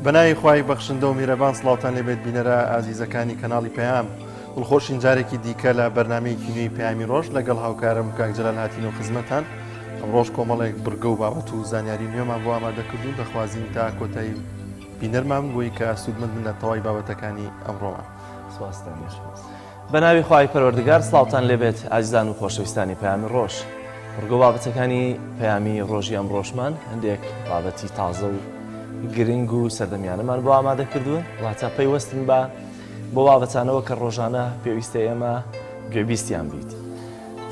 بەناوی خوای بەخشندە و میرەبان سڵاوتان لێبێت بینەرە ئازیزەکانی کەناڵی پەیام دڵخۆشین جارێکی دیکە لە بەرنامەیەکی نوێی پەیامی ڕۆژ لەگەڵ هاوکارم کاک جەلال هاتین و خزمەتان ئەمڕۆژ کۆمەڵێک برگە و بابەت و زانیاری نوێمان بۆ ئامادەکردوون دەخوازیین تا کۆتایی بینەرمان بۆی کە سوودمەند بن لە تەواوی بابەتەکانی ئەمڕۆمان. بەناوی خوای پەروەردگار سڵاوتان لێبێت ئازیزان و خۆشەویستانی پەیامی ڕۆژ. ڕگە بابەتەکانی پەیامی ڕۆژی ئەم ڕۆژمان هەندێک بابەتی تازە و گرنگ و سەردەمیانەمان بۆ ئامادە کردوون واتە پەیوەستن بە بۆ بابەتانەوە کە ڕۆژانە پێویستە ئێمە گوێبیستیان بیت.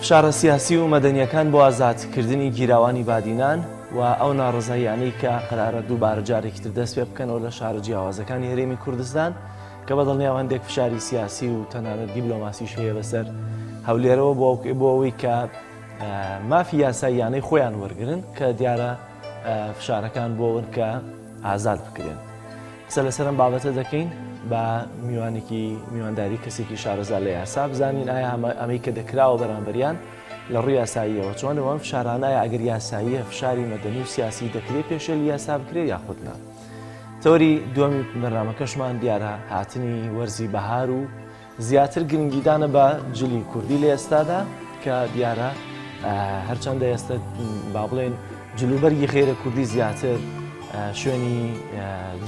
فشارە سیاسی و مەدەنیەکان بۆ ئازادکردنی گیراوانی بادینان و ئەو ناڕزاییانەی کە قەرارە دووبارە جارێکی تر دەست پێ بکەنەوە لە شارە جیاوازەکانی هەرێمی کوردستان کە بەدڵنیاو هەندێک فشاری سیاسی و تەنانەت دیبلۆماسیش هەیە بەسەر هەولێرەوە بۆ ئەوەی کە مافی یاساییانەی خۆیان وەرگرن کە دیارە فشارەکان بۆون کە ئازاد بکرێن. قسە لەسەرم بابەتە دەکەین بە میوانداری کەسێکی شارەزا لە یاسا بزانین ئایا ئەمەی کە دەکراوە بەرامبەریان لە ڕووی یاساییەوە چۆن ئەوەم فشارانایە ئەگەر یاساییە فشاری مەدەنی و سیاسی دەکرێت پێشێل یاسا بکرێت یاخودنا. تەوەری دووەمی بەرنامەکەشمان دیارە هاتنی وەرزی بەهار و زیاتر گرنگیدانە بە جلی کوردی لە ئێستادا کە دیارە هەرچەندە ئێستا با بڵێن جلوبەرگی خێرە کوردی زیاتر شوێنی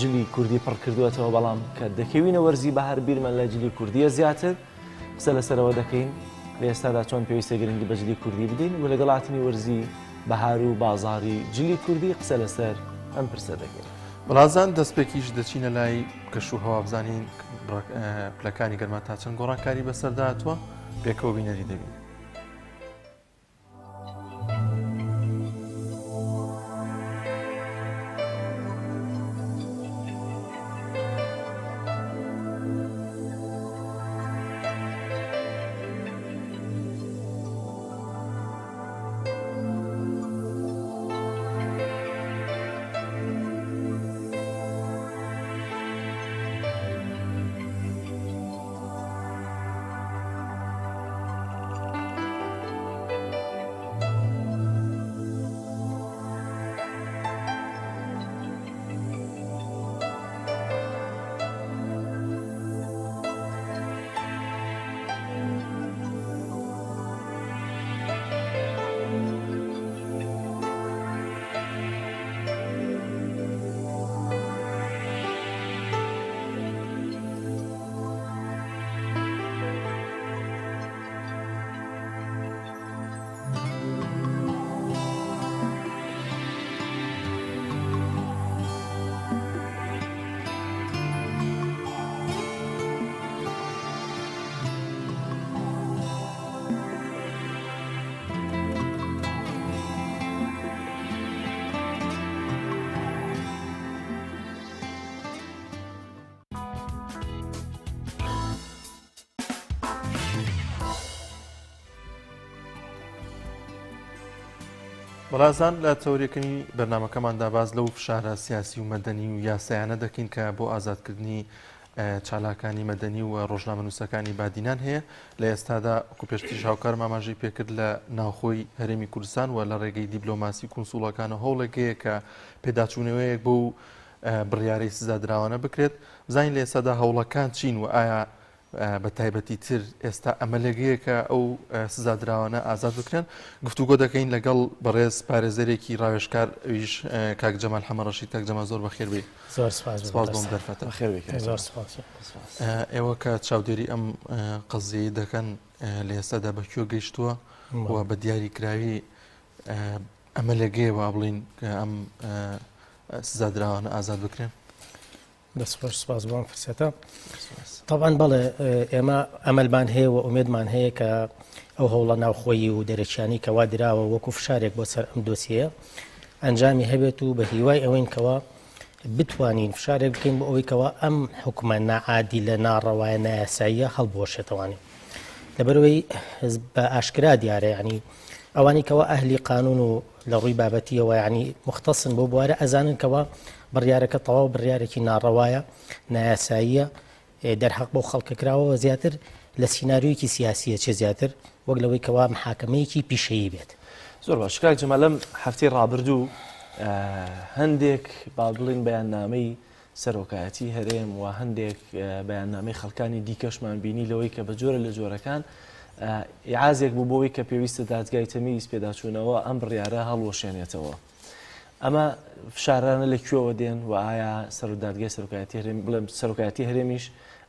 جلی کوردی پڕ کردوێتەوە بەڵام کە دەکەوینە وەرزی بەهار بیرمە لە جلی کوردیە زیاتر قسە لەسەرەوە دەکەین لە ئێستادا چۆن پێویستە گرنگی بە جلی کوردی بدەین و لەگەڵاتنی وەرزی بەهار و بازاری جلی کوردی قسە لەسەر ئەم پرسە دەکەین. بەڵازان دەستپێکیش دەچینە لای کەش و هەوا بزانین پلەکانی گەرما تا چەند گۆڕانکاری بەسەرداتوە پێکەوە بینەری دەبین. بەڵازان لە تەورێکردنی بەرنمەکەماندا باز لەو فشارە سیاسی و مەدەنی و یاسایانە دەکەین کە بۆ ئازادکردنی چالاکانی مەدەنی و ڕۆژنامەنووسەکانی بادینان هەیە لە ئێستادا وەکو پێشتریش هاوکارم ئاماژەی پێکرد لە ناوخۆی هەرێمی کوردستان و لە ڕێگەی دیبلۆماسی کونسوڵەکانە هەوڵێکەیە کە پێداچوونەوەیەک بۆ بڕیارەی سزادراوانە بکرێت بزانین لە ئێستادا هەوڵەکان چین و ئایا بە تایبەتی تر ئێستا ئەمەلەگەیەکە ئەو سزادراوانە ئازاد بکرێن گفتوگۆ دەکەین لەگەڵ بەڕێز پارێزەرێکی ڕاوێژکار ئەویش کاک جەمال حەمەڕەشید. کاک جەمال زۆر بەخێر بێ. زۆر سپاس بۆم دەرفەتە. زۆر سپاس. ئێوە کە چاودێری ئەم قەزیەی دەکەن لە ئێستادا بەکوێ گەیشتووە و بە دیاریکراوی ئەمەلەگەیە وا بڵین کە ئەم سزادراوانە ئازاد بکرێن. دەسپاس سپاس بۆم فرسەتە. طبعاً بەڵێ ئێمە ئەمەلمان هەیە و ئومێدمان هەیە کە ئەو هەوڵە ناوخۆیی و دەرەکیانی کەوا دراوە وەکو فشارێک بۆ سەر ئەم دۆسیەیە ئەنجامی هەبێت و بە هیوای ئەوەین کەوا بتوانین فشارێک بکەین بۆ ئەوەی کەوا ئەم حکومە نائادی لە ناڕەوایە نایاساییە هەڵبۆشێتەوانی لەبەرەوەی بە ئاشکرا دیارە یعنی ئەوانی کەوا ئەهلی قانون و لە ڕووی بابەتیەوە یعنی مختصن بۆ بوارە ئەزانن کەوا بڕیارەکە تەواو بڕیارێکی ناڕەوایە نایاساییە دەرحەق بۆ خەڵکەکراوەوە زیاتر لە سیناریۆیەکی سیاسیە چێ زیاتر وەک لەوەی کەوا محاکەمەیەکی پیشەیی بێت. زۆر باش کاک جەمال لەم هەفتەی ڕابردوو هەندێک با بڵین بەیاننامەی سەرۆکایەتی هەرێم و هەندێک بەیاننامەی خەڵکانی دیکەشمان بینی لەوەی کە بە جۆرە لە جۆرەکان عازێک بوو بۆەوەی کە پێویستە دادگای تەمیز پێداچوونەوە ئەم بڕیارە هەڵوەشێنێتەوە. ئەمە فشارانە لەکوێوە دێن و ئایا سەرۆدادگای سەرۆکایەتی هەرێمیش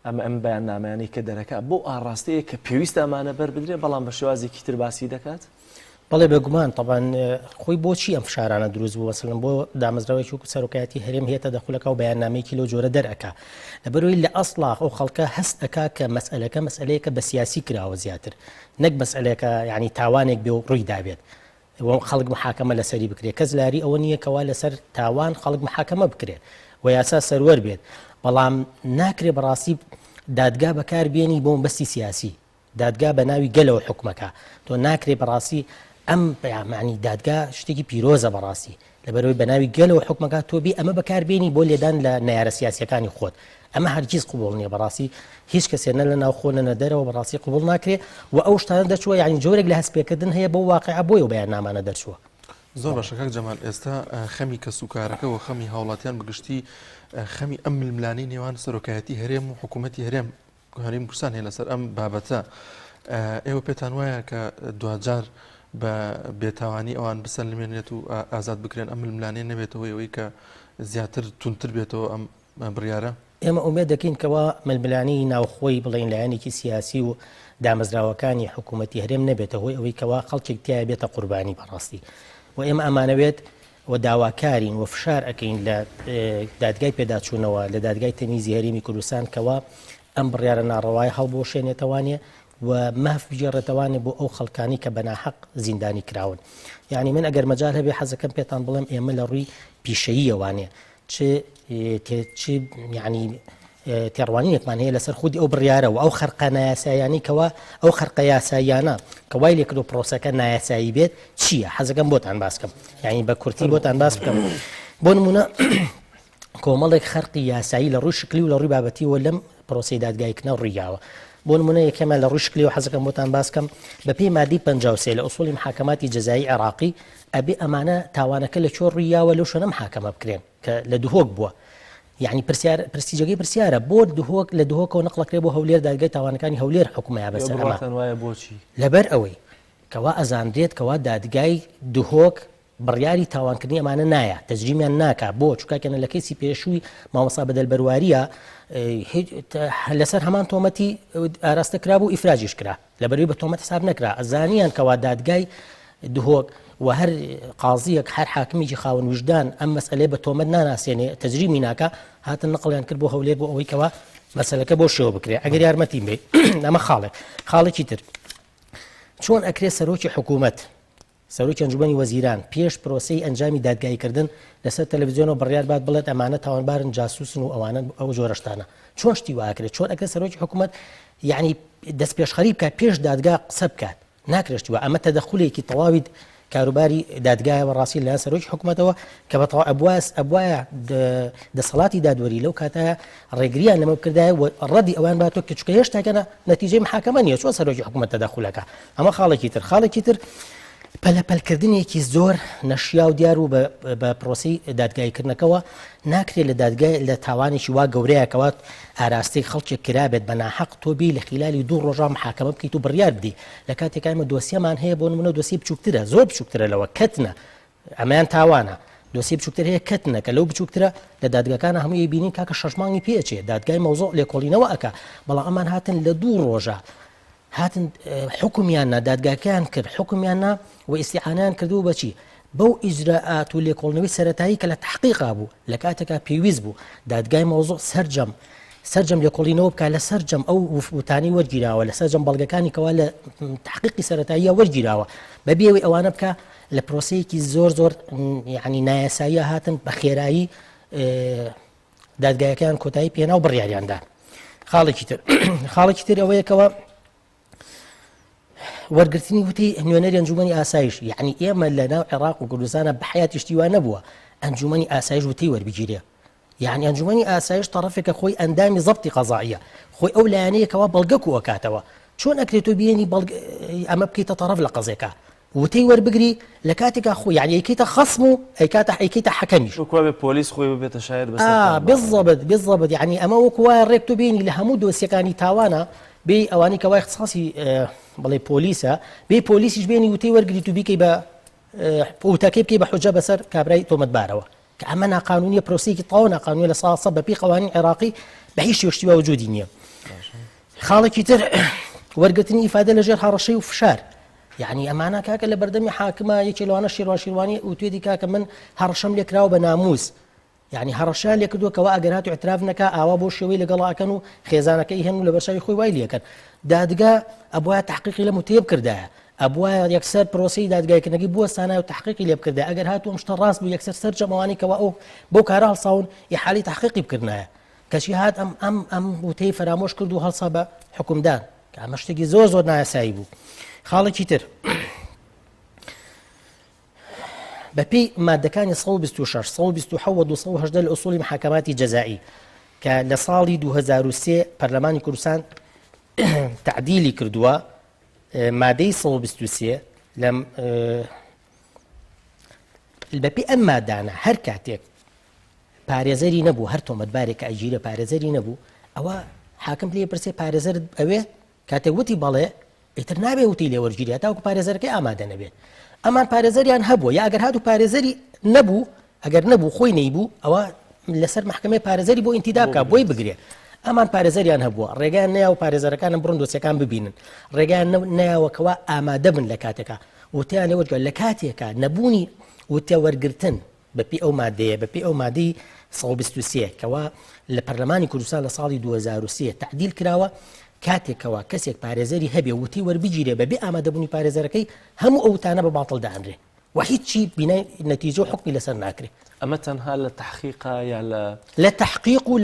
ئەم بەیاننامەیانی کە دەرەکە بۆ ئاڕاستەیە کە پێویستە ئەمانە بەربدرێ بەڵام بە شێوازێکی تر باسی دەکات؟ بەڵێ بێگومان طبعاً خۆی بۆچی ئەم فشارانە دروست بوو وەسڵم بۆ دامەزراوەی وەکو سەرۆکایەتی هەرێم هێتە دەخولەکە و بەیاننامەیەکی لەو جۆرە دەرەکە لەبەرەوەی لە ئەسڵا ئەو خەڵکە هەست ئەکا کە مەسئلەکە مەسئلەیەکە بە سیاسی کراوە زیاتر نەک مەسئلەیەکە یعنی تاوانێک بێ و ڕووی دابێت خەڵک محاکەمە لەسەری بکرێت کەس لاری ئەوە نییە کەوا لەسەر تاوان خەڵک محاکەمە بکرێت و یاسا سەروەر بێت بەڵام ناکرێ بەڕاستی دادگا بەکاربێنی بۆ بەستی سیاسی دادگا بە ناوی گەلەوە حکومەکە تۆ ناکرێ بەڕاستی ئەم معنی دادگا شتێکی پیرۆزە بەڕاستی لەبەرەوەی بە ناوی گەلەوە حکومەکە تۆ بێ ئەمە بەکاربێنی بۆ لێدان لە نەیارە سیاسیەکانی خۆت ئەمە هەرگیز قبول نییە بەڕاستی هیچ کەسێ نە لە ناوخۆ نە دەرەوە بەڕاستی قبول ناکرێ و ئەو شتانە دەچووە یعنی جۆرێک لە هەستپێکردن هەیە بۆ واقعە بۆی و بەیاننامانە دەرچووە. زۆر باشە کاک جەمال ئێستا خەمی کەسوکارەکە و خەمی هاوڵاتیان بگشتی خەمی ئەم ململانی نێوان سەرۆکایەتی هەرێم و حکوومەتی هەرێم کوردستان هەیە لەسەر ئەم بابەتە ئێوە پێتان وایە کە دوجار بە بێتاوانی ئەوان بسەلمێنێت و ئازاد بکرێن ئەم ململانێ نەبێتەوە ئەوەی کە زیاتر تونتر بێتەوە ئەم بڕیارە؟ ئێمە ئومێد دەکەین کەوا ململانی ناوخۆی بڵین لایەنێکی سیاسی و دامەزراوەکانی حکوومەتی هەرێم نەبێتە هۆی ئەوەی کەوا خەڵکێک تایە بێتە قوربانی بەڕاستی و ئێمە ئەمانەوێت و داواکارین و فشار ئەەکەین لە دادگای پێداچوونەوە لە دادگای تەمیزی هەرێمی کوردستان کەوا ئەم بڕیارە ناڕەوای هەڵبۆشێنێتەوانێ و ماف بجێڕێتەوانێ بۆ ئەو خەڵکانی کە بەناحەق زیندانی کراون. یعنی من ئەگەر مەجال هەبێ حەزەکەم پێتان بڵێم ئێمە لە ڕووی پیشەییەوانێ یعنی تێڕوانینێکمان هەیە لەسەر خودی ئەو بڕیارە و ئەو خەرقە نایاساییانی کەوا ئەو خەرقە یاساییانە کە وای لێکردو پرۆسەکە نایاسایی بێت چییە حەزەکەم بۆتان باس بکەم یعنی بە کورتی بۆتان باس بکەم بۆ نمونە کۆمەڵێک خەرقی یاسایی لە ڕووی شکلی و لە ڕووی بابەتیەوە لەم پرۆسەی دادگایکردنەوە ڕوویاوە بۆ نمونە یەکێمە لە ڕووی شکلی و حەزەکەم بۆتان باس بکەم بە پێی مادی 53 لە ئوسوڵی محاکەماتی جەزایی عێراقی ئەبێ ئەمانە تاوانەکە لە چۆ ڕوویاوە لەو شوێنە محاکەمە بکرێن کە لە دهۆک بووە یعنی پرسیجەکەی پرسیارە بۆ دهۆک لە دهۆکەوە نەقڵەکرێ بۆ هەولێر دادگای تاوانەکانی هەولێر حکومەیە بەسەر ئەمە لەبەر ئەوەی کەوا ئەزاندرێت کەوا دادگای دهۆک بڕیاری تاوانکردنی ئەمانە نایە تەجریمیان ناکا بۆ چووکاکەنە لە کەسی پێشووی مامۆستا بەدەلبەرواریە لەسەر هەمان تۆمەتی ئاراستەکرا بوو ئیفراجیش کرا لەبەروی بە تۆمەت حساب نەکرا ئەزانیان کەوا دادگای دهۆک و هەر قازیەک هەر حاکمیکی خاوەن وجدان ئەم مەسئلەی بە تۆمەت ناناسێنێ تەجریمی ناکە هاتن نەقڵیان کرد بۆ هەولێر بۆ ئەوەی کەوا مەسەلەکە بۆ شێوە بکرێ ئەگەر یارمەتیم بێ ئەمە خاڵێکی تر چۆن ئەکرێ سەرۆکی حکوومەت سەرۆکی ئەنجومەنی وەزیران پێش پرۆسەی ئەنجامی دادگایکردن لەسەر تەلەڤیزیۆن و بڕیار بات بڵێت ئەمانە تاوانبارن جاسووسن و ئەوانە ئەو جۆرەشتانە چۆن شتی واکرێت چۆن ئەکرێت سەرۆکی حکوومەت یعنی دەست پێشخەری بکات پێش دادگا قسە بکات ناکرێتوە ئەمە تەدەخولێکی تەواوی کاروباری دادگایە بەڕاستی لە سەرۆکی حکوومەتەوە کە بەتەواو ئەبوایە دەسەڵاتی دادوەری لەو کاتە ڕێگریان لەمە بکردایە و ڕەدی ئەوان باتۆ کە چکە هێشتاکەنە نەتیجەی محاکەمە نیە چۆن سەرۆکی حکوومەت تەدەخولەکە ئەمە خاڵێکی تر پەلەپەلکردنێکی زۆر نەشیا و دیار و بە پرۆسی دادگایکردنەکەەوە ناکرێت لە دادگای لە تاوانێکی وا گەورەیەکەوە ئاراستەی خەڵکێک کرابێت بە ناحەق تۆبی لە خلالی 2 ڕۆژە محاکەمە بکەیت و بڕیار بدی لە کاتێکمە دۆسیەمان هەیە بۆ نمونە دۆسی بچووکترە زۆر بچووکترە لەوە کەتنە ئەمەیان تاوانە دۆسی بچووکتر هەیە کەتنە کە لەو بچووکترە لە دادگاکانە هەمووی بینین کاکە 6 مانگی پێچێ دادگای مەوزوع لێکۆڵینەوە ئەکا بەڵام ئەمان هاتن لە 2 ڕۆژە هاتن حکومیاننا دادگاکان کرد حکومیاننا و ئیسیعانیان کردو بەچی بەو ئیجراءات و لێکۆڵنەوەی سەرەتایی کە لە تحقیقا بوو لە کاتێکا پێویست بوو دادگای مەوزوع سەرجەم لێکۆڵینەوە بکات لە سەرجەم ئەو وفوتانی وەرگیراوە لە سەرجەم بەڵگەکانی کەوا لە تحقیقی سەرەتاییە وەرگیراوە بەبێەوەی ئەوانە بکە لە پرۆسەیەکی زۆر یعنی نایاساییە هاتن بە خێرایی دادگایەکان کۆتایی پێنا و بڕیاریاندا خاڵێکی تر ئەوەیەکەوە وەرگرتنی وتی نوێنەری ئەنجومەنی ئاسایش یعنی ئێمە لە ناو عێراق و کوردستانە بە حیاتی شتیوان نەبووە ئەنجومەنی ئاسایش وتی وەربگیرێ یعنی ئەنجومەنی ئاسایش تەڕەفێکە خۆی ئەندامی زەبتی قەزاییە خۆی ئەو لایەنەیەکەوە بەڵگەک و ئەکاتەوە چۆن ئەکرێت و بێنی ئەمە بکەیتە تەڕەف لە قەزێکە وتەی وەربگری لە کاتێکا خۆ یعنی ئەیکەیتە خەسم و ئەیکەیتە حەکەمیش وەکوە بێ پۆلیس خۆی بێتە شاید بالضبط يعني ئەمە وەکو وایە ڕێک تۆ بینی لە هەموو دۆسیەکانی تاوانە بێ ئەوانی کە وای اختصاصی بڵێ پۆلیسە بێ پۆلیسیش بێنی وتەی وەرگری تو بیکەی بە وتەکەی بکەی بە حوجە بەسەر کابرای تۆمەتبارەوە کە ئەمە ناقانونیە پرۆسەیەکی تەواو ناقانونیە لە ساسە بەپی قەوانین عێراقی بە هیچ شێوەشتی وجودی نییە. خاڵێکی تر وەرگرتنی ئیفادە لەژێر هەڕەشەی و فشار يعني ئەمانە کاکە لە بەردەمی حاکمە یەکێ لەوانە شیروانی و توێتی کاکە من هەڕەشەم لێکراوە بە ناموس يعني هەڕەشان لێ کردووە کەوا ئەگەر هاتو اعتراف نەکا ئاوا بۆ شێوەی لەگەڵاکەن و خێزانەکەی هەن و لە بەرچاوی خۆی وای لێکەن دادگا ئەبوایە تحقیقی لە متێب کردایە ئەبوایە یەکسەر پرۆسی دادگایکردنەکەی بووە سانای و تحقیقی لێ بکردە ئەگەر هاتو ئەم شتە ڕاست بوو یەکسەر سەرجەمەوانی کەوا ئەو بۆ کارە هەڵساون ئیحالی تحقیقی بکردنایە کەچی هات ئەم وتەی فەرامۆش کرد و هەڵسا بە حکومدان کە ئەمە شتێکی زۆر نایاسایی بوو. خاڵێکی تر بەپێی مادەکانی 126 127 لە ئوسوڵی محاکەماتی جەزایی کە لە ساڵی 2003 پەرلەمانی کوردستان تعدیلی کردووە مادەی 123 لەم بەپێی ئەم مادانە هەر کاتێک پارێزەری نەبوو هەر تۆمەتبارێک کە ئەگیرە پارێزەری نەبوو ئەوە حاکم لێ پرسێ پارێزەرت ئەوێ کاتێک وتی بەڵێ ئیتر نابێ وتی لێوەرگیری تاوکو پارێزەرەکەی ئامادە نەبێت ئەمان پارێزەریان هەبووە یا ئەگەر هاتو پارێزەری نەبوو ئەگەر نەبوو خۆی نەیبوو ئەوە لەسەر محکمەی پارێزەری بۆ ئینتیدا بکە بۆی بگرێ ئەمان پارێزەریان هەبووە ڕێگەیان نەیە و پارێزەرەکانم بڕۆن دۆسیەکان ببینن ڕێگەیان نەیەوەکەوە ئامادە بن لە کاتێکە وتیان لێوەرگە لە کاتێکە نەبوونی وتە وەرگرتن بەپی ئەو مادەیە بەپی ئەو مادەی 123 کەوا لە پەرلەمانی کوردستان لە ساڵی 2003 تعدیل کراوە کاتێکەوە کەسێک پارێزەری هەبێ وتی وەربگیرێ بەبێ ئامادەبوونی پارێزەرەکەی هەموو ئەو تانە بە باتڵ دەهەنرێ و هیچی بینای نەتیجە و حکمی لەسەر ناکرێ. ئەمە تەنها لە تحقیقا یا لە تحقیق و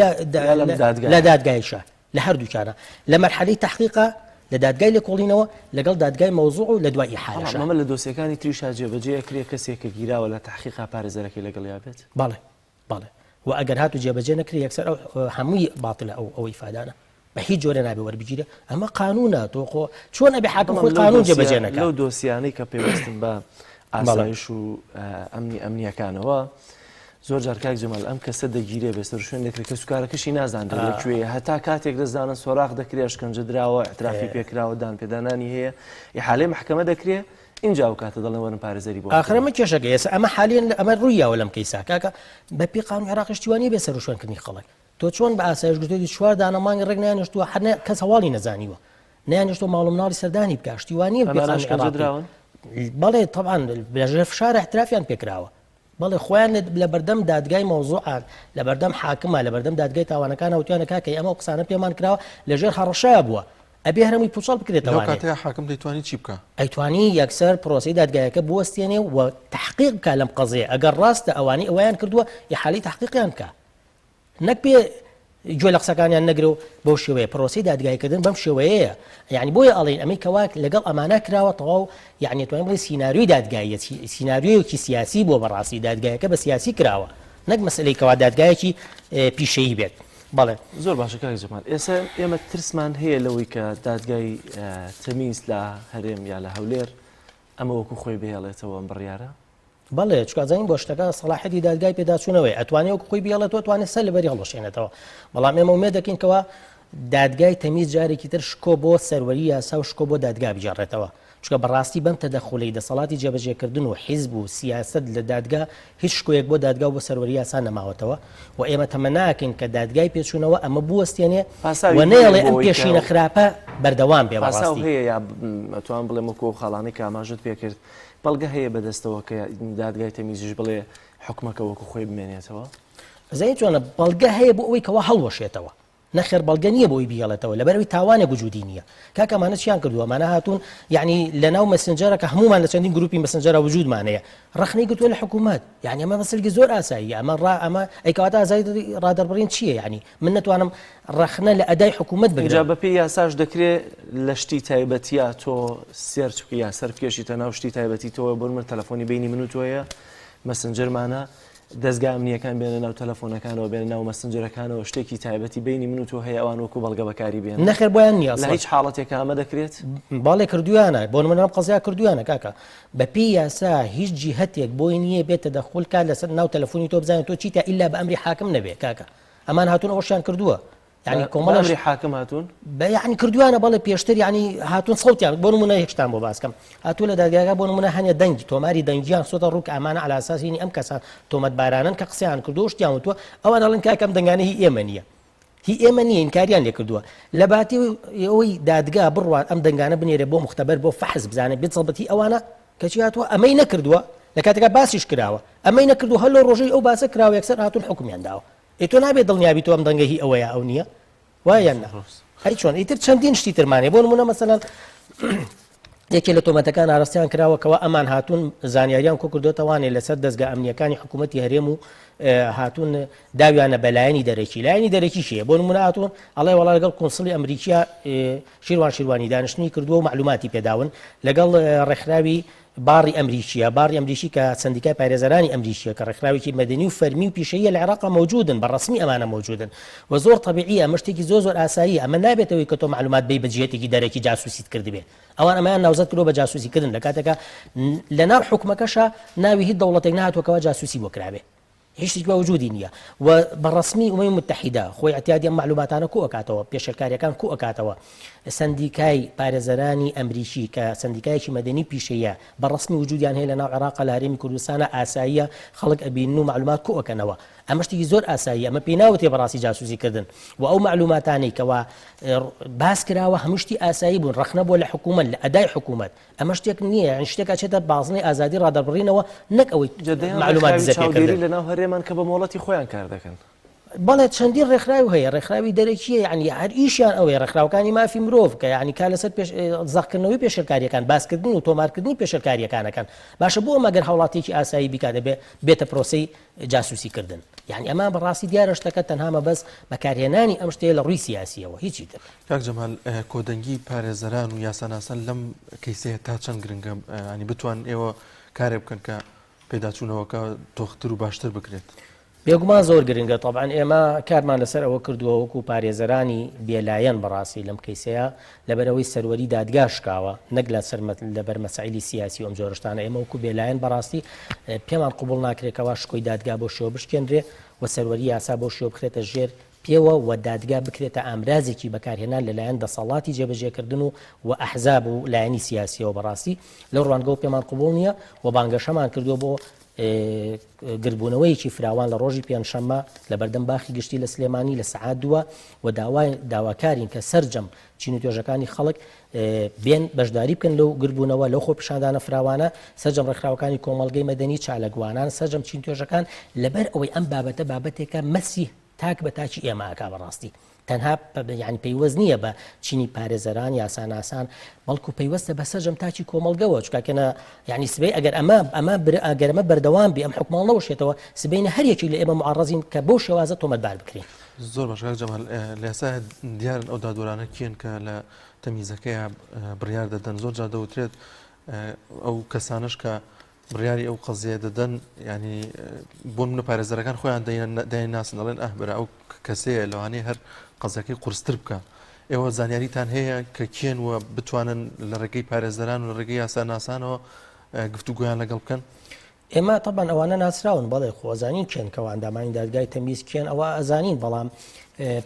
لە دادگایشە لە هەردووکانە لە مەرحەلەی تحقیقا لە دادگای لە کۆڵینەوە لەگەڵ دادگای مەوزوع و لە دوای حالەش ئەمە لە دۆسیەکانی تریشا جێبەجێ کرێ کەسێکە گیراوە لە تحقیقا پارێزەرەکەی لەگەڵ یابێت بەڵێ و ئەگەر هاتو جێبەجێ نەکرێ یەکسەر هەمووی باتڵە ئەو ئیفادانە بە هیچ جۆرە نابێ وەربگیرە ئەمە قانونە تۆخۆ چۆن ئەبێ حاکم خۆی قانون جێبەجێ نەکات لەو دۆسیانەی کە پێوەستن بە ئاسایش و ئەمنیەکانەوە زۆر جار کاک جەمال ئەم کەسە دەگیرێ بێسەر شوێن دەکرێت کە سوکارەکەشی نازانێت لەکوێ هەتا کاتێک دەزانن سۆراق دەکرێت شکنجە درراوە اعترافی پێکراوە دانپێدانانی هەیە حالەی محکەمە دەکرێت اینجا و کاتە دەڵێن وەرن پارێزەری بۆ ئاخرەمە کێشەکە ئێستا ئەمە حالیان ئەمە ڕوویاوە لەم کەیسا کاکە بەپی قانون عێراقیشتیوانی بێسەر شوێنکردنی خەڵک تۆ چۆن بە ئاسایش گوتێتی چوار دانەمانگی ڕێک نیانیشتووە هەر کەس هەواڵی نەزانیوە نیانیشتۆ ماڵ و مناڵی سەردانی بکە شتیوانی بەڵێ طبعاً لەژێر فشار احترافیان پێکراوە بەڵێ خۆیان لە بەردەم دادگای مەوزوعان لە بەردەم حاکمە لە بەردەم دادگای تاوانەکان وتیانە کاکەی ئەمە قسانە پێمان کراوە لەژێر هەڕەشەیە بووە ئەبێ هەرمووی پوچەڵ بکرێتەوە کاتێ حاکم دەیتوانی چی بکە ئەیتوانی یەکسەر پرۆسی دادگایەکە بوەستێنێ و تحقیق بکە لەم قەزەیە ئەگەر ڕاستە ئەوانی ئەویان کردووە یحالی تحقیقیان بکە نەک پێ گوێ لە قسەکانیان نەگرە و بۆ شێوەیە پرۆسی دادگایکردن بەم شێوەیە یعنی بۆیە ئەڵێن ئەمەی کەواک لەگەڵ ئەمانە کراوە تەواو یعنی توانین بڵێ سیناریۆی دادگایە سیناریۆیەکی سیاسی بۆ بەڕاستی دادگایەکە بە سیاسی کراوە نەک مەسئلەی کەوا دادگایەکی پیشەیی بێت بەڵێ زۆر باشە کاک جەمال ئێستا ئێمە ترسمان هەیە لەوەی کە دادگای تەمیز لە هەرێم یا لە هەولێر ئەمە وەکو خۆی بهێڵێتەوە ئەم بڕیارە بەڵێ چکازانین بۆ شتەکە سەلاحەتی دادگای پێداچوونەوەی ئەتوانێت وەکو خۆی بێڵێتەوە توانێت سەر لەبەری هەڵەشێنێتەوە بەڵام ئێمە ومێد دەکەین کەوا دادگای تەمیز جارێکی تر شکۆ بۆ سەروەری یاسا و شکۆ بۆ دادگا بجێڕێتەوە چکە بەڕاستی بەم تەدەخڵی دەسەڵاتی جێبەجێکردن و حیزب و سیاست لە دادگا هیچ شکۆیەک بۆ دادگا و بۆ سەروەری یاسا نەماوەتەوە و ئێمە تەمە ناکەین کە دادگای پێچوونەوە ئەمە بوەستێنێ و نەیەڵێ ئەم پێشینە خراپە بەردەوام بێ بەڕاستی هەیە یا ئەتوان بڵێم وەکو خاڵانەی کە ئاماژت پێکرد بەڵگە هەیە بەدەستەوە کە دادگای تەمیزیش بڵێ حکومەکە وەکو خۆی بمێنێتەوە زەی چۆنە بەڵگە هەیە بۆ ئەوەی کەوا هەڵوەشێتەوە نەخێر بەڵگە نییە بۆی بیڵێتەوە لەبەرەوەی تاوانێک وجودی نییە کاکەمانە چیان کردووە مانە هاتوون یعنی لە ناو مەسنجەرەکە هەمومان لە چەندین گروپی مەسنجەرە وجودمانەیە ڕخنەی گرتووە لە حکوومەت یعنی ئەمە مەسەلەی زۆر ئاساییە ئەمە ئەیکەواتە ئازایی ڕادەربڕین چییە یعنی من نتوانم ڕخنە لە ئەدای حکوومەت بگرم جا بەپێی یاساش دەکرێت لە شتی تایبەتیە تۆ سێرچ یا سەرکێشیتە ناو شتی تایبەتی تۆە بۆ من تەلەفۆنی بینی من و تۆیە مەسنجەرمانە دەستگا ئەمنیەکان بێنە ناو تەلەفۆنەکانەوە بێنە ناو مەسنجەرەکانەوە شتێکی تایبەتی بینی من و تۆ هەیە ئەوان وەکو بەڵگە بەکاری بێن نەخێر بۆیان نییە لە هیچ حاڵەتێکە ئەمە دەکرێت باڵێ کردویانە بۆ منام قەزیا کردویانە کاکە بەپی یاسا هیچ جیهەتێک بۆی نییە بێتە دەخولکە لەسەر ناو تەلەفۆنی تۆ بزانێت تۆ چیتە ئیلا بە ئەمری حاکم نەبێ کاکە ئەمان هاتوون ئەوشیان کردووە يعني کۆمەڵی حاکم هاتوون يعني کردوانە بەڵێ پێشتر يعني هاتوون سەوتیان بۆ نمونە هێشتان بۆ باسکەم هاتوو لە دادگاکە بۆ نمونە هەنێ دەنگ تۆماری دەنگیان سۆتە ڕووک ئەمانە على ئاساسینی ئەم کەسان تۆمەت بارانن کە قسەیان کردو شتیان وتووە ئەوان دەڵێن کاکەم دەنگانە هی ئێمە نییە هی ئێمە نییە ئینکاریان لێ کردووە لە باتی ئەوەی دادگا بڕوان ئەم دەنگانە بنێرێ بۆ مختبەر بۆ فەحز بزانێت بێتڵبەتی ئەوانە کەچی هاتووە ئەمەی نەکردووە لە کاتێکا باسیش کراوە ئەمەی نەکردو هەلۆ ڕۆژەی ئەو باسە کراوە یەکسەر هاتوون حکمیان داوە ئێ تۆ نابێت دڵنیابی تۆ ئەم دەنگە هی ئەوەیە ئەو نییە وایە هەی چۆن ئیتر چەندین شتی ترمانێ بۆ نمونە مەسەلەن یەکێ لە تۆمەتەکان ئاراستیان کراوەکەوە ئەمان هاتوون زانیاریان کۆ کردوتەوانێ لەسەر دەستگا ئەمنیەکانی حکوومەتی هەرێم و هاتوون داویانە بەلایەنی دەرەکی لایەنی دەرەکی شەیە بۆ نمونە هاتوون ئەڵێ وەڵا لەگەڵ کۆنسڵی ئەمریکیا شیروانی دانیشتنی کردووە و معلوماتی پێداون لەگەڵ ڕێکخراوی باڕی ئەمریکیە باڕی ئەمریکی کە سندیکای پارێزەرانی ئەمریکیە کە ڕێکخراوێکی مەدەنی و فەرمی و پیشەیە لە عێراق موجودن بەڕسمی ئەمانە موجودن و زۆر طبیعیە ئەمە شتێکی زۆر ئاسایی ئەمە نابێتەوەی کە تۆ معلومات بی بەجێتێکی دەرەکی جاسوسیت کردبێ ئەوان ئەمایان ناوزەت کردۆ بە جاسوسیکردن لە کاتێکە لەناو حکومەکەشە ناوی هیچ دەوڵەتێک نهاتوەکەوە جاسوسی بۆ کرابێ هیچ وجودی نییە و بەڕسمی ئومەی متحیدا خۆی اعتیادی معلوماتانە کو ئەکاتەوە پێشەکاریەکان کو ئەکاتەوە سندیکای پارێزەرانی ئەمریکی کە سندیکایکی مەدەنی پیشەیە بەڕسمی وجودیان هەیە لە ناو عێراق لە هەرێمی کوردستانە ئاساییە خەڵک ئەبینن و معلومات کو ئەکەنەوە ئەمە شتێکی زۆر ئاسایی ئەمە پێی ناوتێ بەڕاستی جاسوسیکردن و ئەو معلوماتانەی کەوا باس کراوە هەمووشتی ئاسایی بوون ڕخنە بۆ لە حکوومەت لە ئەدای حکوومەت ئەمە شتێک نییە یان شتێکا چێتە بازنەی ئازادی ڕادەبڕینەوە نەک ئەوەی معلومات زەپێکردن لە ناو هەرێمان کە بە مۆڵەتی خۆیان کار دەکەن بەڵێ چەندین ڕێکخراوی هەیە ڕێکخراوی دەرەکیە یعنی هەر ئیشیان ئەوەیە ڕێکخراوەکانی مافی مرۆڤ کە یعنی کا لەسەر زەقکردنەوەی پێشەکاریەکان باسکردن و تۆمارکردنی پێشەکاریەکانەکان باشە بۆ مەگەر هەوڵاتێکی ئاسایی بیکاتە بێتە پرۆسەی جاسوسیکردن یعنی ئەمان بەڕاستی دیارە شتەکە تەنها مەبەست بەکارهێنانی ئەم شتەیە لە ڕووی سیاسیەوە هیچی تر کاک جەمال کۆدەنگی پارێزەران و یاساناسان لەم کەیسەیە تا چەند گرنگە ینی بتوان ئێوە کارێ بکەن کە پێداچوونەوەکە تۆختر و باشتر بکرێت بێگومان زۆر گرنگە طبعاً ئێمە کارمان لەسەر ئەوە کردووە وەکو پارێزەرانی بێلایەن بەڕاستی لەم کەیسەیە لەبەرەوەی سەروەری دادگا شکاوە نەک لەبەر مەسائلی سیاسی و ئەم جۆرەشتانە ئێمە وەکو بێلایەن بەڕاستی پێمان قبوڵ ناکرێتەوە شکۆی دادگا بۆ شێوە بشکێنرێ و سەروەری یاسا بۆ شێوە بخرێتە ژێر پێوە و دادگا بکرێتە ئامرازێکی بەکارهێنان لەلایەن دەسەڵاتی جێبەجێکردن و ئەحزاب و لایەنی سیاسیەوە بەڕاستی لەو ڕوانگەوە پێمان قبوڵ نییە و بانگەشەمان کردووە بۆ گربوونەوەیکی فراوان لە ڕۆژی پێنجشەممە لە بەردەم باخی گشتی لە سلێمانی لە سەعات دووە و داواکارین کە سەرجەم چین و توێژەکانی خەڵک بێن بەشداری بکەن لەو گربوونەوە لەو خۆپیشاندانە فراوانە سەرجەم ڕێکخراوەکانی کۆمەڵگەی مەدەنی چالەگوانان سەرجەم چین توێژەکان لەبەر ئەوەی ئەم بابەتە بابەتێکە مەسی تاک بە تاچی ئێمەکە بەڕاستی تەنها یعنی پەیوەست نییە بە چینی پارێزەران یاساناسان بەڵکو پەیوەستە بە سەرجەم تاچی کۆمەڵگەوە چکاکەنە یعنی سبەی ئەگەر ئەمە بەردەوام بێ ئەم حکوماڵ نەوەشێتەوە سبەینە هەریەکی لە ئێمە معڕەزین کە بۆ شێوازە تۆمەتبار بکرێن زۆر باش کاک جەمال لە ئێستا دیارن ئەو دادوەرانە کێن کە لە تەمیزەکەیە بڕیار دەدەن زۆر جا دەوترێت ئەو کەسانش کە بڕیاری ئەو قەزیە دەدەن ینی بۆ منە پارێزەرەکان خۆیان دایناسن دەڵێن ئەهبرا ئەو کەسەیە لەوانەیە هەر قەزەکەی قورستر بکە ئێوە زانیاریتان هەیە کە کێن وە بتوانن لە ڕێگەی پارێزەران و لە ڕێگەی یاساناسانەوە گفتوگویان لەگەڵ بکەن ئێمە طبعاً ئەوانە ناسراون بەڵێ خۆزانین کێن کەەوە ئەندامانی دادگای تەمیز کێن ئەوە ئەزانین بەڵام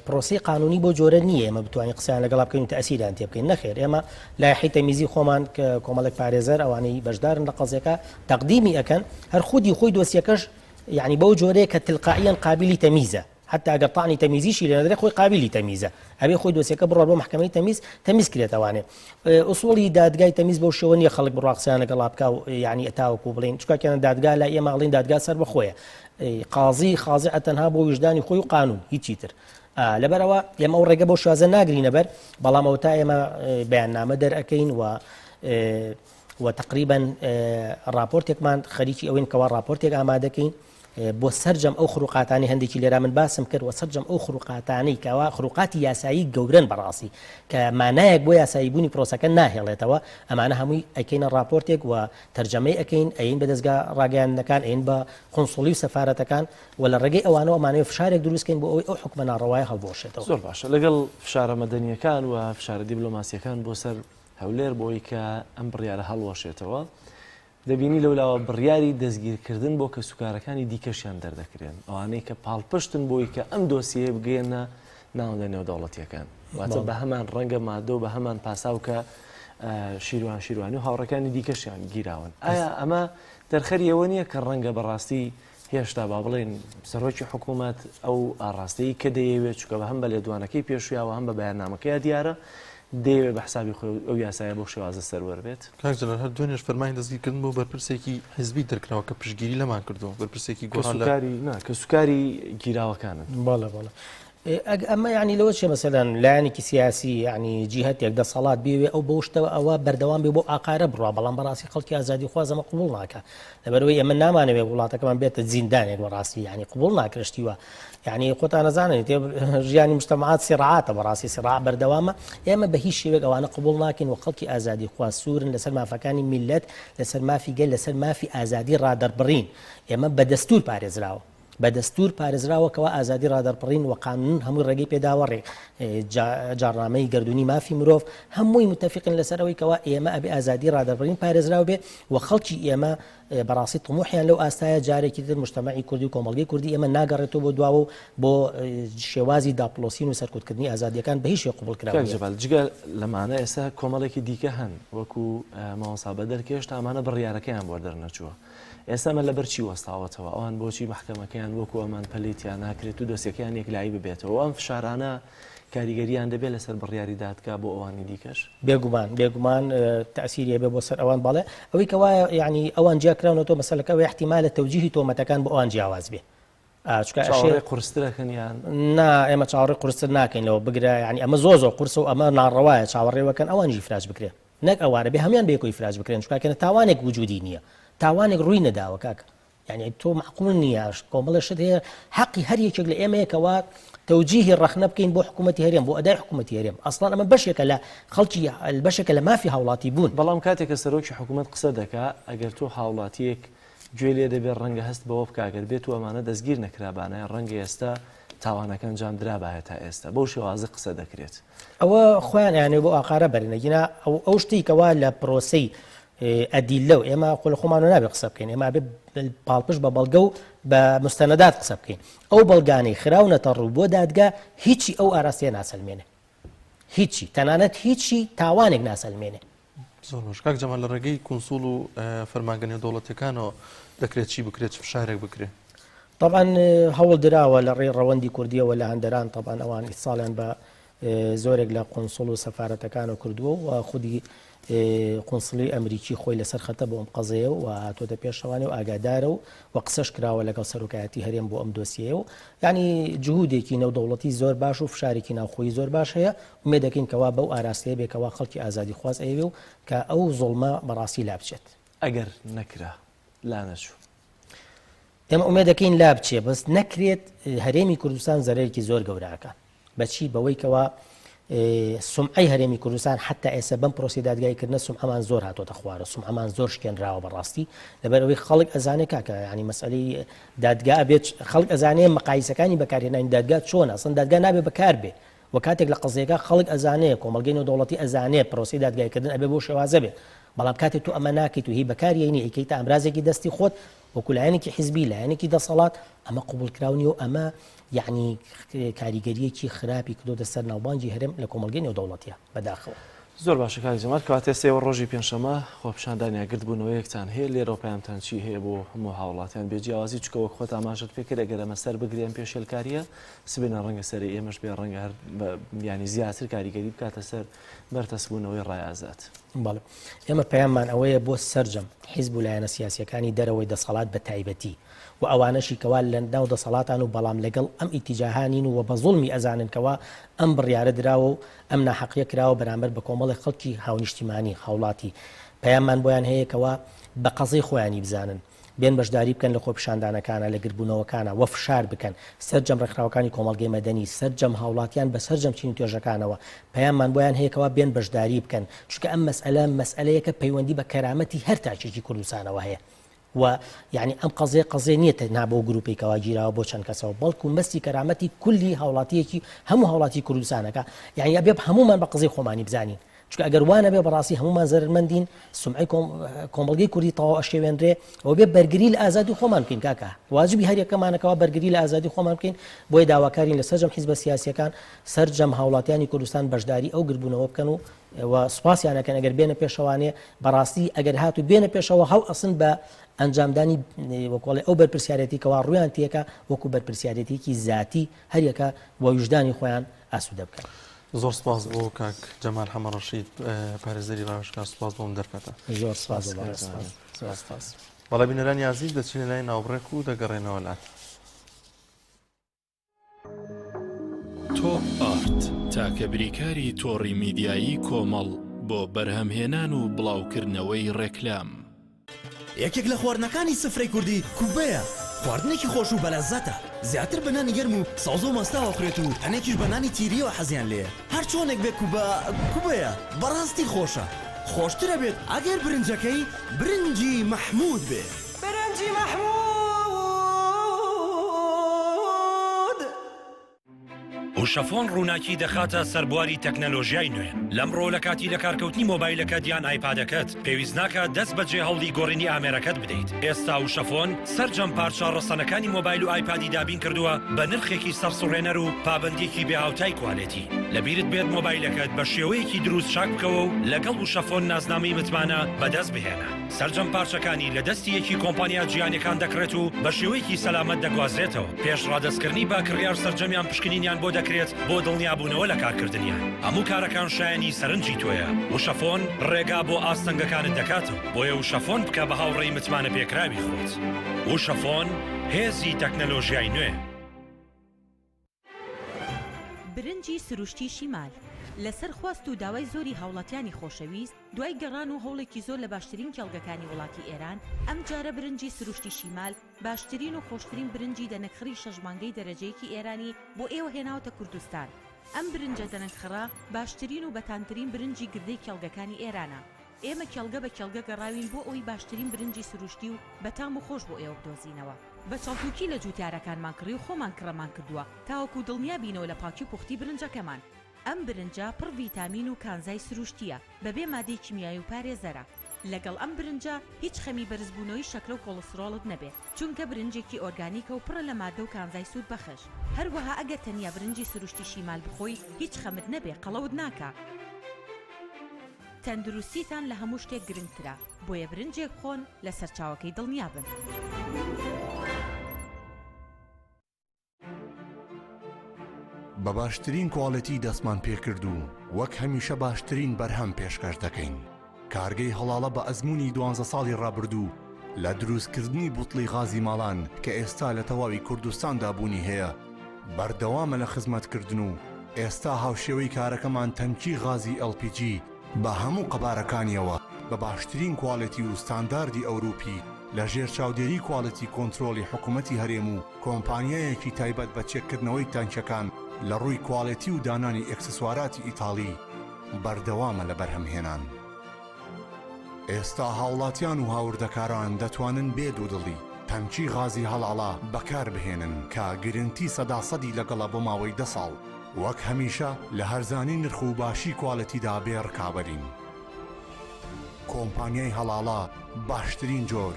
پرۆسی قانونی بۆ جۆرە نییە ئێمە بتوانین قسەیان لەگەڵ بکەین و تەئسیران تێ بکەین نەخێر ئێمە لایحەی تەمیزی خۆمان کە کۆمەڵێک پارێزەر ئەوانەی بەشدارن لە قەزەکە تەقدیمی ئەکەن هەر خودی دۆسیەکەش یعنی بەو جۆرەیە کە تلقائیان قابلی تەمیزە حتى ئەگەر طعنی تەمیزیشی لێ نەدرێت خۆی قابلی تەمیزە ئەبێ خۆی دۆسیەکە بڕۆ بۆ محکەمەی تەمیز کرێتەوانێ ئوسوڵی دادگای تەمیز بەو شێوە نییە خەڵک بڕوا قسەیان لەگەڵ بکە و یعنی ئەتاوەکو بڵێن چکاکەن دادگا لە ئێمە ئەڵێن دادگا سەر بەخۆیە قازی خازع تەنها بۆ وجدانی خۆی و قانون هیچی تر لەبەرەوە ئێمە ئەو ڕێگە بۆ شازە ناگرینە بەر بەڵام ئەو تا ئێمە بەیاننامە دەرئەکەین و تقریبا راپۆرتێکمان خەریکی ئەوەین کەوا راپۆرتێک ئامادەکەین بۆ سەررجەم ئەو خروقاتانی هەندێکی لێرا من باسم کرد و سەررجەم ئەو خروقاتانەی کەوا خروقاتی یاسایی گەورن بەڕاستی کە مانایەک بۆ یاساییبوونی پرۆسەکە ناهێڵێتەوە ئەمانە هەمووی ئەکەینە راپۆرتێک و تەرجەمەی ئەەکەین ئەین بە دەستگا ڕاگەیاندنەکان ئەین بە قۆنسوڵی و سەفارەتەکان و لە ڕێگەی ئەوانەوە ئەمانەوە فشارێک دروستکەین بۆ ئەوەی ئەو حکومە ناڕەوایە هەڵبۆشێتەوە. زۆر باشە لەگەڵ فشارە مەدەنیەکان و فشارە دیبلۆماسیەکان بۆ سەر هەولێر بۆی کە ئەم بڕیارە هەڵوەشێتەوە دەبینی لەولاوە بڕیاری دەستگیرکردن بۆ کە سوکارەکانی دیکەشیان دەردەکرێن ئەوانەی کە پاڵپشتن بۆی کە ئەم دۆسیە بگەێنە ناوەندە نێودەوڵەتیەکان واتە بە هەمان ڕەنگە مادە و بە هەمان پاساو کە شیروانی و هاوڕەکانی دیکەشیان گیراون. ئایا ئەمە دەرخەری ئەوە نییە کە ڕەنگە بەڕاستی هێشتا با بڵێن سەرۆکی حکوومەت ئەو ئاڕاستەیە کە دەیەوێت چکە بە هەم بە لێدوانەکەی پێشویاوە هەم بە بەیاننامەکەی دیارە دەیەوێت بە حسابی ئەو یاسایە بۆ شێوازە سەروەر بێت. کاکجلال هەر دوێنێش فەرمانی دەستگیرکردن بۆ بەرپرسێکی حیزبی دەرکراوە کە پشتگیری لەمان کردو بەرپرسێکی گۆڕان کە سوکاری گیراوەکانن. بەڵێ ئەمە یعنی لەوە چێ مەسەلەن لایەنێکی سیاسی ینی جیهەتێک دەسەڵات بێوێ ئەو بۆ شتەوە ئەوە بەردەوام بێ بۆ ئاقارە بڕوا بەڵام بەڕاستی خەڵکی ئازادی خوازەمە قبول ناکە لەبەرەوەی ئەمە نامانەوێت وڵاتەکەمان بێتە زیندانێک بەڕاستی ینی قبول ناکرشتیوە یعنی خۆتان نەزانن ژیانی مجتەمەعات سیڕعاتە بەڕاستی سیڕع بەردەوامە ئێمە بە هیچ شێوێک ئەوانە قبول ناکەین و خەڵکی ئازادی خوا سوورن لەسەر مافەکانی میلەت لەسەر مافی گەل لەسەر مافی ئازادی ڕادەربڕین ئێمە بە دەستور پارێزراوە بە دەستور پارێزراوەکەوە ئازادی ڕادەرپڕین و قانون هەمووی ڕێگەی پێداوەڕێ جارنامەی گردردونی مافی مرۆڤ هەمووی متفقین لەسەرەوەی کەوا ئێمە ئەبێ ئازادی ڕادەرپڕین پارێزراو بێ و خەڵکی ئێمە بەڕاستی طموحیان لەو ئاستایە جارێکی تر مجتەمەعی کوردی و کۆمەڵگەی کوردی ئێمە ناگەڕێتەوە بۆ دواوە بۆ شێوازی داپلۆسین و سەرکوتکردنی ئازادیەکان بە هیچ قبول کراوە. جگە لەمانە ئێستا کۆمەڵێکی دیکە هەن وەکو ماوەسا بەدەرکێشتا ئەمانە بڕیارەکەیان بۆ دەرنەچووە. ئێستامە لە بەرچی وەستاوەتەوە ئەوان بۆچی محکەمەکەیان وەکو ئەمان پەلیتیان ناکرێت و دۆسیەکەیان یەکلایی ببێتەوە ئەم فشارانە کاریگەریان دەبێت لەسەر بڕیاری دادگا بۆ ئەوانی دیکەش بێگومان تەسیریە بێ بۆ سەر ئەوان بەڵێ ئەوەی کەوا ینی ئەوان جیاکراونەوە مەسەلەکەەوە احتیمالە تەوجیهی تۆمەتەکان بۆ ئەوان جیاواز بێ قورسترەکەنیان نا ئێمە چاوەڕێ قورستر ناکەینەوە بگرە ینی ئەمە زۆ قورس و ئەمە ناڕەوایە چاوەڕێوەکەن ئەوانجی فراش بکرێت نەک ئەوانە بێ هەمیان بێکۆی فراش بکرێن چکاکەنە تاوانێک وجودی نییە تاوانێک ڕووی نەداوە کاکە یعنی تۆ معقول نییە کۆمەڵەشت هەیە حەقی هەر یەکێک لە ئێمەیەکەوە تەوجیهی ڕەخنە بکەین بۆ حکوومەتی هەرێم بۆ ئەدای حکوومەتی هەرێم ئەسڵان ئەمە بەشێکە لە خەڵکی بەشێکە لە مافی هاوڵاتی بوون. بەڵام کاتێککە سەرۆکی حکوومەت قسە دەکا ئەگەر تۆ هاوڵاتیەک گوێ لێ دەبێت ڕەنگە هەست بەوە بکاگەر بێت و ئەمانە دەستگیر نەکرابانە ڕەنگە ئێستا تاوانەکان جان درابایە تا ئێستا بەو شێوازە قسە دەکرێت ئەوە خۆیان یانێ بۆ ئاقارە بەرنەگینا ئەو شتێکەوە لە پرۆسەی ئەدیل لەو ئێمە خۆ لە خۆمان نابێ قسە بکەین ئێمە بێ پاڵپش بە بەڵگە و بە مستەنەدات قسە بکەین ئەو بەڵگانەی خراونەتە ڕوو بۆ دادگا هیچی ئەو ئاراستەیە ناسەلمێنێ هیچی تەنانەت هیچی تاوانێک ناسەلمێنێ. زۆر باش کاک جەمال لە ڕێگەی کونسوڵ و فەرمانگەنی دەوڵەتەکانەوە دەکرێت چی بکرێت فشارێک بکرێت؟ طبعا هەوڵ دراوە لە ڕێی ڕەوەندی کوردیەوە لە هەندەران طبعا ئەوان ئیساڵیان بە زۆرێک لە قونسڵ و سەفارەتەکانە کردووە و خودی قونسڵی ئەمریکی خۆی لەسەر خەتە بۆ ئەم قەزەیە و هاتۆتە پێشەوانێ و ئاگادارە و قسەش کراوە لەگەڵ سەرۆکایەتی هەرێم بۆ ئەم دۆسیە و یعنی جهودێکی نێودەوڵەتی زۆر باش و فشارێکی ناوخۆی زۆر باش هەیە ومێ دەکەین کەوا بەو ئاراستەیە بێکەوە خەڵکی ئازادی خواز ئەوێ و کە ئەو زوڵمە بەڕاستی لا بچێت. ئەگەر نەکرا لا نەچوو ئێمە ئومێ دەکەین لا بچێ بەس نەکرێت هەرێمی کوردستان زەرێکی زۆر گەوراکە بەچی بەوەی کەوا سمعی هەرێمی کوردستان حتا ئێستا بەم پرۆسی دادگایکردنە سمعەمان زۆر هاتۆتە خوارە سمعەمان زۆر شکێنراوە بەڕاستی لەبەرەوەی خەڵک ئەزانێ کاکە ینی مەسئلەی دادگا ئەبێت خەڵک ئەزانێ مەقایسەکانی بەکارهێنانی دادگا چۆنە ئەسڵەن دادگا نابێ بەکار بێ و کاتێک لە قەزیەکە خەڵک ئەزانێ کۆمەڵگەی نێودەوڵەتی ئەزانێ پرۆسی دادگایکردن ئەبێ بۆ شێوازە بێ بەڵام کاتێک تو ئەمە ناکەیت و هی بەکارهێنی ئەیکەیتە ئەمرازێکی دەستی خۆت وەکو لایەنێکی حیزبی لایەنێکی دەسەڵات ئەمە قبولکراونی و ئەمە یعنی کاریگەریەکی خراپی کردۆتە سەر ناوبانگی هەرێم لە کۆمەڵگەی نێودەوڵەتیە بەداخەوە. زۆر باشە کاک جەمال کەواتە ئێستەوە ڕۆژی پێنجشەمە خۆپیشاندانی گردبوونەوەیەکتان هەیە لێرە پەیامتان چی هەیە بۆ هەموو هاوڵاتیان بێجیاوازی چکەوە خۆت ئاماژت پێکرد ئەگەر ئەمە سەر بگرێن پێشێلکاریە سبێنە ڕەنگە سەری ئێمەش بێ ڕەنگە هەر ینی زیاتر کاریگەری بکاتە سەر بەرتەسبوونەوەی ڕایازات. بەڵێ ئێمە پەیاممان ئەوەیە بۆ سەرجەم حیزب و لایەنە سیاسیەکانی دەرەوەی دەسەڵات بە تایبەتی و ئەوانەشی کەوا لە ناو دەسەڵاتان و بەڵام لەگەڵ ئەم ئیتیجاهانین و بە زوڵمی ئەزانن کەوا ئەم بڕیارە دراوە و ئەم ناحەقیە کراوە بەرامبەر بە کۆمەڵی خەڵکی هاونیشتیمانی هاوڵاتی پەیاممان بۆیان هەیە کەوا بە قەزەی خۆیانی بزانن بێن بەشداری بکەن لە خۆپیشاندانەکانە لە گربوونەوەکانە وە فشار بکەن سەرجەم ڕێکخراوەکانی کۆمەڵگەی مەدەنی سەرجەم هاوڵاتیان بە سەرجەم چین توێژەکانەوە پەیاممان بۆیان هەیەکەوە بێن بەشداری بکەن چونکە ئەم مەسئلەیەکە پەیوەندی بە کەرامەتی هەر تاچێکی کوردستانەوە هەیە و یعنی ئەم قەزێ نییە نابۆ گروپی کەوا گیراوە بۆ چەند کەسەوە بەڵکو مەستی کەرامەتی کولی هاوڵاتیەکی هەموو هاوڵاتی کوردستانەکە یعنی ئەبێ هەمومان بە قزەی خۆمانی بزانین چونکە ئەگەر وانە بێ بەڕاستی هەمومان زەرمەندین سمعی کۆمەڵگەی کوردی تەواو ئەشێوێنرێ ئەوە بێ بەرگری لە ئازادی خۆمان بکەین کاکە واجبی هەر یەکەمانەکەوە بەرگری لە ئازادی خۆمان بکەین بۆی داواکارین لە سەرجەم حیزبە سیاسیەکان سەرجەم هاوڵاتیانی کوردستان بەشداری ئەو گربوونەوە بکەن و سوپاسیانەکەن ئەگەر بێنە پێشەوانێ بەڕاستی ئەگەر هاتو بێنە پێشەوە هەڵ ئەسن بە ئەنجامدانی وەکوڵێ ئەو بەرپرسیارەتی کەوا ڕویان تێکە وەکو بەرپرسیارەتێکی ذاتی هەریەکە بۆ وجدانی خۆیان ئاسوودە بکەن. زۆر سپاس بۆ کاک جەمال حەمەڕەشید پارێزەری ڕاوێژگار سپاس بۆم دەرکاتە. زۆر سپاس. بەڵێ بینەرانی عەزیز دەچینە لای ناوبڕێک و دەگەڕێنەوە لات. تۆپ ئارت تاکە بریکاری تۆڕی میدیایی کۆمەڵ بۆ بەرهەمهێنان و بڵاوکردنەوەی ڕێکلام. یەکێک لە خواردنەکانی سفرەی کوردی کوبەیە. خواردنێکی خۆش و بەلەزەتە. زیاتر بە نانی گەرم و سەوز و مەستاوە خوێت و هەنێکیش بە نانی تیریەوە حەزیان لێیە. هەر چۆنێک بێ کوبەیە بەڕاستی خۆشە. خۆشترە بێت ئەگەر برنجەکەی برنجی مەحموود بێ. برنجی مەحموود! وشەفۆن ڕووناکی دەخاتە سەربواری تەکنەلۆژیای نوێ. لەمڕۆ لە کاتی لە کارکەوتنی مۆبایلەکەت یان ئایپادەکەت پێویست ناکە دەست بەجێ هەوڵی گۆڕینی ئامێرەکەت بدەیت. ئێستا وشەفۆن سەرجەم پارچە ڕەسەنەکانی مۆبایل و ئایپادی دابین کردووە بە نرخێکی سەرسوڕێنەر و پابندێکی بێهاوتای کوالێتی. لەبیرت بێت مۆبایلەکەت بە شێوەیەکی دروست چاک بکەوە و لەگەڵ وشەفۆن نازنامەی متمانە بەدەست بهێنە. سەرجەم پارچەکانی لە دەستی یەکی کۆمپانیا جیهانیەکان دەکرێت و بە شێوەیەکی سەلامەت دەگوازرێتەوە. پێش ڕادەستکردنی با کڕیار سەرجەمیان پشکنینیان بۆ دەکرێت بۆ دڵنیابوونەوە لە کارکردنیان. هەموو کارەکان شایانی سەرنجی تۆیە. وشەفۆن ڕێگا بۆ ئاستەنگەکانت دەکاتەوە. بۆیە وشەفۆن بکە بە هاوڕێی متمانە پێکراوی خۆت. وشەفۆن هێزی تەکنەلۆژیای نوێ. برنجی سروشتی شیمال لەسەر خواست و داوای زۆری هاوڵاتیانی خۆشەویست دوای گەڕان و هەوڵێکی زۆر لە باشترین کێڵگەکانی وڵاتی ئێران ئەم جارە برنجی سروشتی شیمال باشترین و خۆشترین برنجی دەنەکخڕی شەژمانگەی دەرەجەیەکی ئێرانی بۆ ئێوە هێناوتە کوردستان. ئەم برنجە دەنەکخڕا باشترین و بەتانترین برنجی گردەی کێڵگەکانی ئێرانە. ئێمە کێڵگە بە کێڵگە گەڕاوین بۆ ئەوی باشترین برنجی سروشتی و بەتام و خۆش بۆ ئێوە بدۆزینەوە. بە چاڵتوکی لە جوتیارەکانمان کڕی و خۆمان کڕەمان کردووە تاوەکو دڵنیا بینەوە لە پاکی و پوختی برنجەکەمان. ئەم برنجە پڕ ڤیتامین و کانزای سروشتیە بەبێ مادەی کیمیایی و پارێزەرە. لەگەڵ ئەم برنجە هیچ خەمی بەرزبوونەوەی شەکلە و کۆڵسترۆڵت نەبێت چونکە برنجێکی ئۆرگانیکە و پڕە لە مادە و کانزای سوود بەخش. هەروەها ئەگەر تەنیا برنجی سروشتی شیمال بخۆی هیچ خەمت نەبێ قەڵەوت ناکە. تەندروستیتان لە هەموو شتێک گرنگترە بۆیە برنجێک خۆن لە سەرچاوەکەی دڵنیابن. بە باشترین کواڵەتی دەستمان پێکرد و وەک هەمیشە باشترین بەرهەم پێشکەش دەکەین. کارگەی هەڵاڵە بە ئەزمموی 12 ساڵی ڕابردوو لە دروستکردنی بوتڵی غازی ماڵان کە ئێستا لە تەواوی کوردستاندا بوونی هەیە بەردەوامە لە خزمەتکردن و ئێستا هاوشێوەی کارەکەمان تەنکی غازی LPG بە هەموو قەبارەکانیەوە بە باشترین کواڵەتی و ستانداردی ئەوروپی لە ژێر چاودێری کواڵەتی کۆنتترۆلی حکوومەتی هەرێم و کۆمپانیایەکی تایبەت بە چێککردنەوەی تانچەکان لە ڕووی کواڵەتی و دانانی ئەکسسواراتی ئیتاڵی بەردەوامە لە بەرهەمهێنان. ئێستا هاوڵاتیان و هاوردەکاران دەتوانن بێ دوودڵی تەنکی غازی هەڵاڵا بەکار بهێنن کە گرنتی 100% لەگەڵە بۆ ماوەی 10 ساڵ وەک هەمیشە لە هەرزانی نرخ و باشی کواڵەتیدا بێ ڕکابەرین. کۆمپانیای هەڵاڵا باشترین جۆر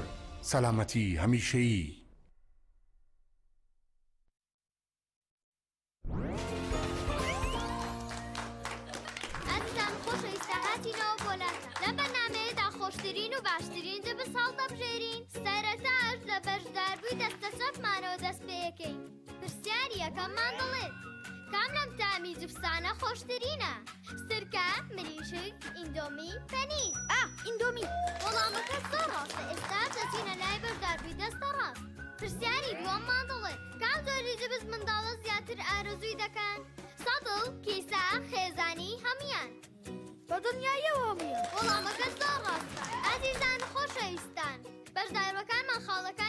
سەلامەتی هەمیشەیی. خۆشترین و باشترین جە بە ساڵ دەبژێرین سەرەتاش لە بەشداربووی دەستە چەپمانەوە دەست پێەکەین. پرسیاری یەکەممان دەڵێت کام لەم تامی جوفسانە خۆشترینە؟ سرکە، مریشک، ئیندۆمی، پەنیر. ئیندۆمی. وەڵامەکە زۆر ڕاستە. ئێستا دەچینە لای بەشداربووی دەستە ڕاست. پرسیاری دووەممان دەڵێت کام جۆری جبس منداڵە زیاتر ئارەزووی دەکەن؟ سەدڵ، کیسە، خێزانی هەمویان. بە دنیایەوە هەمویان. وەڵامەکە زۆر ڕاستە. ئازیزان خۆشەویستان، بەشداروەکانمان خاڵەکە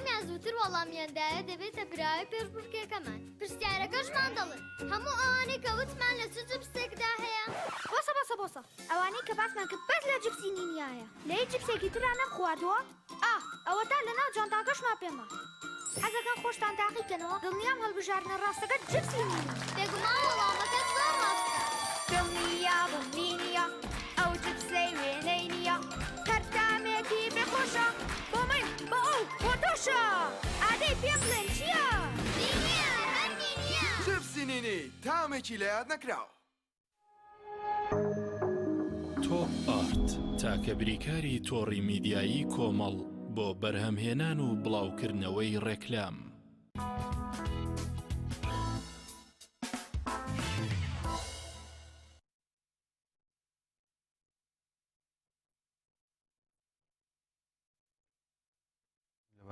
هەرمیان زووتر وەڵامیاندایە دەبێتە براوی پێشبڕکێکەمان پرسیارەکەشمان دەڵێن هەموو ئەوانەی کە وتمان لە چ جبسێکدا هەیە بۆسە ئەوانەی کە باسمان کرد بەس لە جبسی نینیایە لە هیچ جبسێکی ترا نەم خواردووە ئەوە تا لەناو جانتاکەشمان پێما حەزەکەن خۆشتان تاقیکەنەوە دڵنیام هەڵبژاردنە ڕاستەکە جبسی نینی بێگومان وەڵامەکە زۆر ڕاستە دڵنیە ئەو جبسەی وێنەی نییە کەرتامێکی بێخۆشە بۆ من بۆ ئەو بۆ تۆشە ئادەی پێم بڵێن چییە؟ نینیە هەرگی نییە جبسی نینی تامێکی لە یاد نەکراوە تۆپ ئارت تاکە بریکاری تۆڕی میدیایی کۆمەڵ بۆ بەرهەمهێنان و بڵاوکردنەوەی ڕێکلام.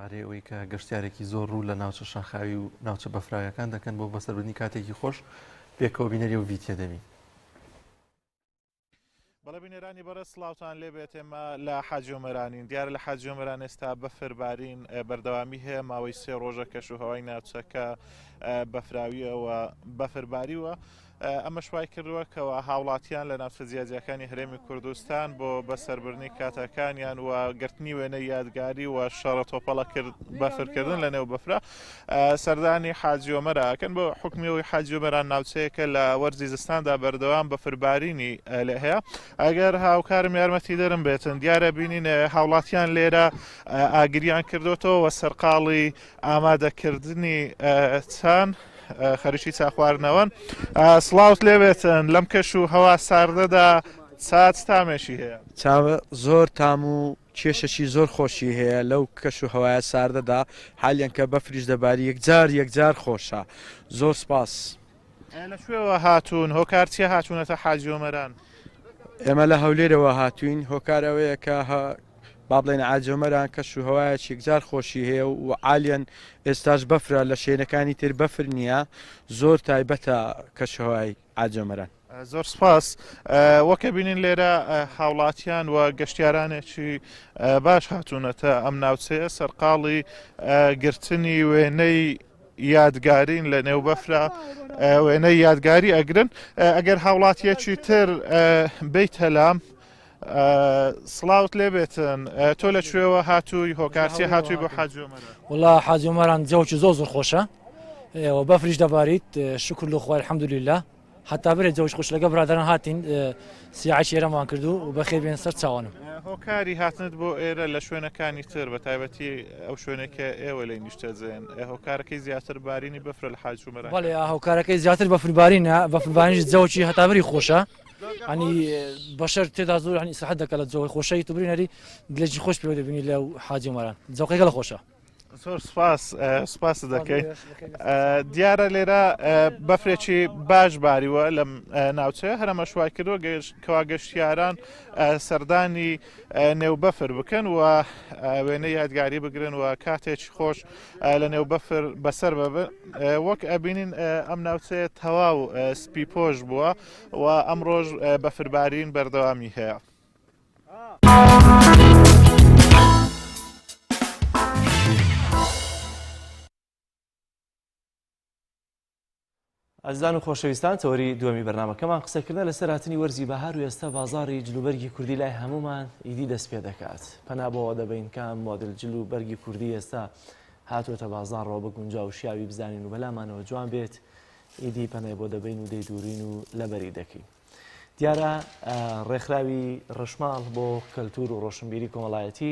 لەبارەی ئەوەی کە گەشتیارێکی زۆر ڕوو لە ناوچە شاخاوی و ناوچە بەفراویەکان دەکەن بۆ بەسەربردنی کاتێکی خۆش پێکەوە بینەری و ڤیدیۆ دەبین. بەڵێ بینێرانی بەڕێز سڵاوتان لێبێت ئێمە لە حاجۆمەرانین دیارە لە حاجۆمەران ئێستا بەفربارین بەردەوامی هەیە ماوەی 3 ڕۆژە کەش و هەوای ناوچەکە بەفراویەوە بەفرباریوە ئەمە شوای کردووە کەەوە هاوڵاتیان لە ناوچە جیاجەکانی هەرێمی کوردستان بۆ بەسەربردنی کاتەکانیان و گرتنی وێنەی یادگاری و شەڕە تۆپەڵە بەفرکردن لە نێو بەفرا سەردانی حاجۆمەرەکەن بۆ حکمیەوەی حاجۆمەران ناوچەیەکە لە وەرزی زستاندا بەردەوام بەفربارینی لێ هەیە ئەگەر هاوکارم یارمەتی دەرم بێتن دیارە بینین هاوڵاتیان لێرە ئاگریان کردوتەوە و سەرقاڵی ئامادەکردنی چان خەریکی چاخواردنەوەن سڵاوت لێبێتن لەم کەش و هەوا ساردەدا چاچ تامێکی هەیە چاوە زۆر تام و کێشەشی زۆر خۆشی هەیە لەو کەش و هەوایە ساردەدا حالیان کە بەفریش دەباری یەکجار خۆشە زۆر سپاس لە کوێوە هاتوون هۆکار چیە هاتوونەتە حاجۆمەران ئێمە لە هەولێرەوە هاتوین هۆکار ئەوەیە کە با بڵێن ئاجۆمەران کەش و هەوایەکی یەکجار خۆشی هەیە و عالیان ئێستاش بەفرە لە شوێنەکانی تر بەفر نییە زۆر تایبەتە کەشەوای ئاجۆمەران زۆر سپاس وەکە بینین لێرە هاوڵاتیان و گەشتیارانێکی باش هاتوونەتە ئەم ناوچەیە سەرقاڵی گرتنی وێنەی یادگارین لە نێو بەفرا وێنەی یادگاری ئەگرن ئەگەر هاوڵاتیەکی تر بیت هەلام سڵاوت لێبێتن تۆ لە کوێوە هاتووی هۆکارچی هاتووی بۆ حاجۆمەرە وڵا حاجۆمەران جەوکی زۆر خۆشە بەفریش دەباریت شکر لە خۆی الحەمدولله حتا برێت جەوش خۆش لەگە برادران هاتین سیاعی ئێرەمان کردو و بەخێر بێن سەر چاوانم هۆکاری هاتنت بۆ ئێرە لە شوێنەکانی تر بە تایبەتی ئەو شوێنێکە ئێوە لەی نیشتەجێن هۆکارەکەی زیاتر بارینی بەفرە لە حاجۆمەران بەڵێ هۆکارەکەی زیاتر بەفربارینە بەفربارینش جەوکی هەتابری خۆشە ینی بەشەر تێدا زۆر هەنی سەحەت دەکە لە جۆی خۆشەی تو برینەری گلێکی خۆش پێوە دەبینی لەو حاجۆمەران جەوقەکە لە خۆشە زۆر سپاس دەکەی دیارە لێرە بەفرێکی باش باریوە لەم ناوچەیە هەرەمە شوای کردووە کەوا گەشتیاران سەردانی نێو بەفر بکەن و وێنە یادگاری بگرن و کاتێکی خۆش لە نێو بەفر بەسەر ببن وەک ئەبینین ئەم ناوچەیە تەواو سپی پۆش بووە و ئەم ڕۆژ بەفربارین بەردەوامی هەیە. ئەزدان و خۆشەویستان تەوەری دووەمی بەرنامەکەمان قسەکردن لەسەر هاتنی وەرزی بەهار و ئێستا بازاڕی جلوبەرگی کوردی لای هەمومان ئیدی دەست پێ دەکات پەنا بۆەوە دەبین کام مۆدل جلوبەرگی کوردی ئێستا هاتوۆتە بازاڕەوە بە گونجاو و شیاوی بزانین و بەلامانەوە جوان بێت ئیدی پەنای بۆ دەبین و دەی دوورین و لەبەری دەکەین دیارە ڕێکخراوی ڕەشماڵ بۆ کەلتور و ڕۆشنبیری کۆمەڵایەتی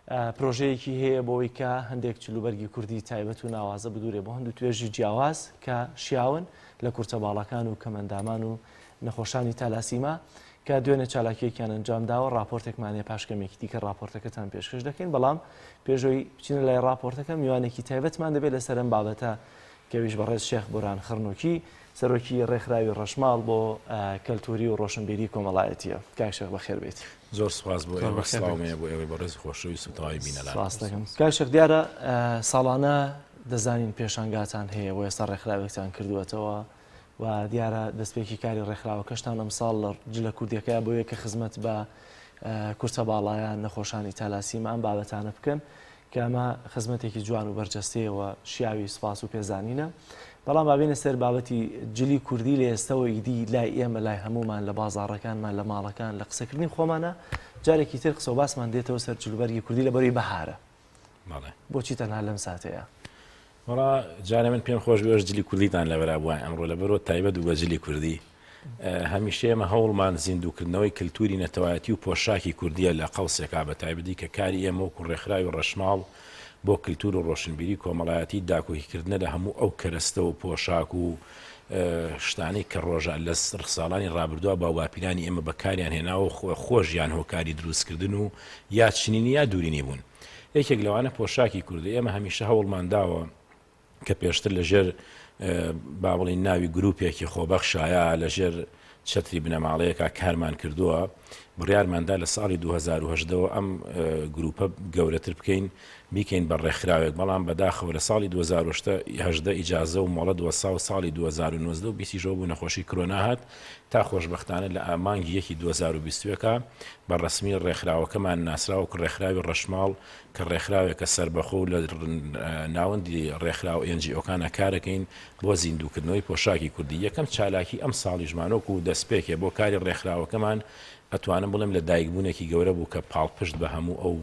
پرۆژەیەکی هەیە بۆەوەی کە هەندێک جلوبەرگی کوردی تایبەت و ناوازە بدورێ بۆ هەندوو توێژی جیاواز کە شیاون لە کورتە باڵەکان و کەمەندامان و نەخۆشانی تالاسیما کە دوێنێ چالاکیەکیان ئەنجامداوە راپۆرتێکمانێ پاشکەمێکی دیکە راپۆرتەکەتان پێشکەش دەکەین بەڵام پێشەوەی بچینە لای راپۆرتەکە میوانێکی تایبەتمان دەبێت لەسەر ئەم بابەتە کەویش بەڕێز شێخ بۆران خڕنووکی سەرۆکی ڕێکخراوی ڕەشماڵ بۆ کەلتوری و ڕۆشنبیری کۆمەڵایەتیە کاکشێخ بەخێر بێت زۆر سپاس بۆ ئێوە سڵاومەیە بۆ ئێوەی بەڕێز خۆشەویست و تەواوی بینەلات دەکەم کاکشێخ دیارە ساڵانە دەزانین پێشانگاتان هەیە بۆ ئێستا ڕێکخراوێکتان کردووەتەوە و دیارە دەستپێکی کاری ڕێکخراوەکەشتان ئەمساڵ لە جلە کوردیەکەیە بۆ یە کە خزمەت بە کورتە باڵایان نەخۆشانی تالاسیمان بابەتانە بکەن کە ئەمە خزمەتێکی جوان و بەرجەستەیەوە شیاوی سوپاس و پێزانینە. بەڵام بابێنە سەر بابەتی جلی کوردی لە ئێستەوە ئیدی لای ئێمە لای هەمومان لە بازاڕەکانمان لە ماڵەکان لە قسەکردنی خۆمانە جارێکی تر قسە و باسمان دێتەوە سەر جلوبەرگی کوردی لە بەروی بەهارە. بۆچی تەنها لەم ساتەیە؟ وەڵا جارێ من پێم خۆش بێش جلی کوردیتان لەبەرا بووە ئەمڕۆ لەبەرۆ تایبەت و بە جلی کوردی هەمیشە ئێمە هەوڵمان زیندووکردنەوەی کللتوری نەتەوایەتی و پۆشاکی کوردیە لە قەوسێکا بە تایبەتی کە کاری ئێمە و ڕێکخراوی و ڕەشماڵ بۆ کللتور و ڕۆشنبیری کۆمەڵایەتی داکۆکیکردنە لە هەموو ئەو کەرەستە و پۆشاک و شتانی کە ڕۆژە لە ساڵانی ڕابردووە باوواپیرانی ئێمە بەکاریان هێناوە خۆشیان هۆکاری دروستکردن و یا چنینی یا دوورینی بوون. یەکێک لەوانە پۆشاکی کوردی ئێمە هەمیشە هەوڵمان داوە کە پێشتر لەژێر با بڵین ناوی گروپێکی خۆبەخشایە لەژێر چەتری بنەماڵەیەکە کارمان کردووە بڕیارماندا لە ساڵی 2010ەوە ئەم گروپە گەورەتر بکەین بیکەین بە ڕێکخراوێک بەڵام بەداخەوە لە ساڵی 2010 ئیجازە و مۆڵە دووەسا و ساڵی 2019 و بیسیژەوە بوو نەخۆشی کۆرۆنا هات تا خۆشبەختانە لە ئامانگی 2020ەکە بە ڕسمی ڕێکخراوەکەمان ناسراوە کە ڕێکخراوی ڕەشماڵ کە ڕێکخراوێکە سربەخۆ و لە ناوەندی ڕێکخراو NGO-کانە کارەکەین بۆ زیندووکردنەوەی پۆشاکی کوردی. یەکەم چالاکی ئەم ساڵی ژمانۆک و دەستپێکێ بۆ کاری ڕێکخراوەکەمان ئەتوانم بڵێم لە دایکبوونێکی گەورە بوو کە پاڵپشت بە هەموو ئەو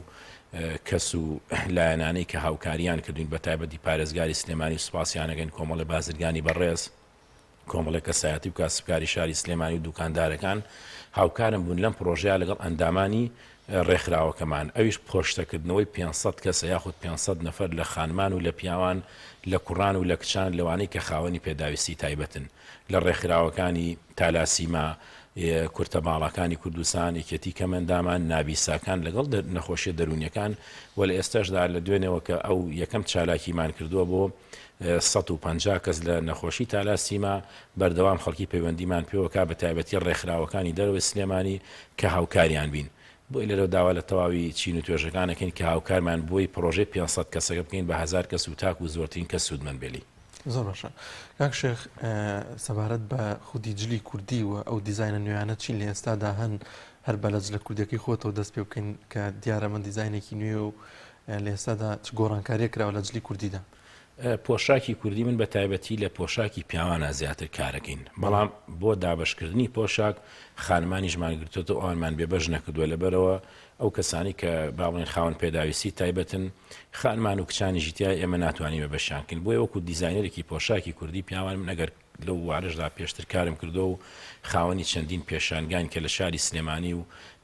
کەس و لایەنانەی کە هاوکاریان کردوین بە تایبەتی پارێزگاری سلێمانی و سوپاسیانەکەین کۆمەڵە بازرگانی بەڕێز کۆمەڵە کەسایەتی و کاسبکاری شاری سلێمانی و دوکاندارەکان هاوکارم بوون لەم پرۆژەیە لەگەڵ ئەندامانی ڕێکخراوەکەمان ئەویش پۆشتەکردنەوەی 500 کەسە یاخود 500 نەفەر لە خانمان و لە پیاوان لە کوڕان و لە کچان لەوانەی کە خاوەنی پێداویستی تایبەتن لە ڕێکخراوەکانی تالاسیما کورتە باڵەکانی کوردستان یەکێتی کەمەندامان نابیساکان لەگەڵ نەخۆشیە دەرونیەکان و لە ئێستاشدا لە دوێنەوە کە ئەو یەکەم چالاکیمان کردووە بۆ 150 کەس لە نەخۆشی تالاسیما بەردەوام خەڵکی پەیوەندیمان پێوەکە بە تایبەتی ڕێکخراوەکانی دەرەوەی سلێمانی کە هاوکاریان بین بۆی لەرەوە داوا لە تەواوی چین و توێژەکانەکەین کە هاوکارمان بۆی پرۆژەی 500 کەسەکە بکەین بە 1000 کەس و تاک و زۆرترین کەس سوودمەند بێلی. زۆر باشە کاک شێخ سەبارەت بە خودی جلی کوردی و ئەو دیزاینە نوێیانە چین لە ئێستادا هەن هەر بەلەج لە کوردەکەی خۆتەوە دەست پێ بکەین کە دیارە من دیزاینێکی نوێ و لە ئێستادا گۆڕانکاریە کراوە لە جلی کوردیدا. پۆشاکی کوردی من بە تایبەتی لە پۆشاکی پیاوانە زیاتر کارەکەین بەڵام بۆ دابشکردنی پۆشاک خانمانی ژمانگرتوتە ئەوانمان بێبەش نەکردووە لەبەرەوە ئەو کەسانی کە باڵێن خاوەن پێداویستی تایبەتن خانمان و کچانی ژیتیای ئێمە ناتوانین بە بەشانکن بۆیە وەکو دیزاینەرێکی پۆشاکی کوردی پیاوان من ئەگەر لەو وارشدا پێشتر کارم کردو و خاوەنی چەندین پێشانگان کە لە شاری سلێمانی و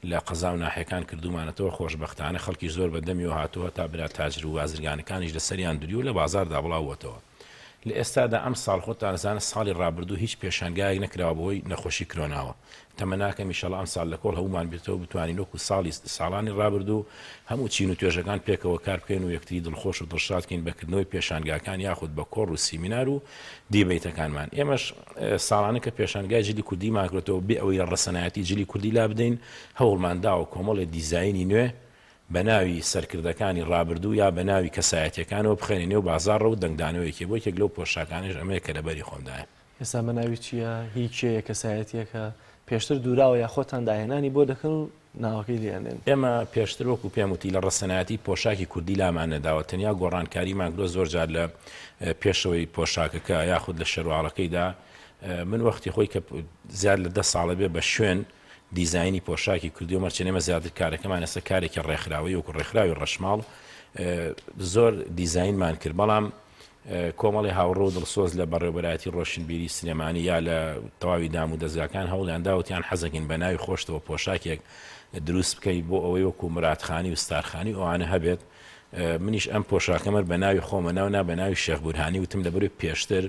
لە قەزا و ناحەکان کردومانەتەوە خۆشبەختانە خەڵکی زۆر بەدەمیەوە هاتووە تا برا تاجر و بازرگانەکانیش لە سەریان دووری و لە بازاردا بڵاوەتەوە. لە ئێستادا ئەم ساڵ خۆتان زانە ساڵی ڕابردوو هیچ پێشانگایەک نەکراوە بۆی نەخۆشی کۆرۆناوە تەمەناکەم ئینشەڵڵا ئەم ساڵ لەکۆڵ هەمومان بێتەوە بتوانین وەکو ساڵانی ڕابردوو هەموو چین و توێژەکان پێکەوە کار بکەین و یەکتری دڵخۆش و دڵشادکەین بەکردنەوەی پێشانگاکان یاخود بە کۆڕ و سیمینار و دیبەیتەکانمان. ئێمەش ساڵانە کە پێشانگای جلی کوردی ماکرێتەوە بێ ئەوەی ڕەسەنایەتی جلی کوردی لا بدەین هەوڵمان داوە کۆمەڵی دیزاینی نوێ بە ناوی سەرکردەکانی ڕابردوو یا بە ناوی کەسایەتیەکانەوە بخێنێنێ و بازاڕە و دەنگدانەوەیەکی بۆ یەک لەو پۆشاکانش ئەمەیە کە لەبەری خۆمدایە. ئێستا بە ناوی چییە هیچ شەیە کەسایەتیەکە پێشتر دووراوە یا خۆتان داهێنانی بۆ دەکەن و ناوەکەی لیانێن. ئێمە پێشتر وەکو پێم وتی لە ڕەسەنایەتی پۆشاکی کوردی لامان نەداوە تەنیا گۆڕانکاریمان کرۆ زۆر جار لە پێشەوەی پۆشاکەکە یاخود لە شەرواڵەکەیدا من وەختی خۆی کە زیاد لە 10 ساڵە بێ بە شوێن دیزاینی پۆشاکی کوردی و مەرچێنێمە زیاتر کارەکەمان ئێستا کارێکی ڕێکخراوی وەکو ڕێکخراوی ڕەشماڵ زۆر دیزاینمان کرد بەڵام کۆمەڵی هاوڕۆ و دڵسۆز لە بەڕێوەبەرایەتی ڕۆشنبیری سلێمانی یا لە تەواوی دام و دەستگاکان هەوڵیان داوتیان حەزەکەین بە ناوی خۆشتەوە پۆشاکێک دروست بکەی بۆ ئەوەی وەکو مراتخانی و ستارخانی ئەوانە هەبێت. منیش ئەم پۆشاکەمەر بە ناوی خۆمە ناونا بە ناوی شێخ بورهانی وتم لەبەروی پێشتر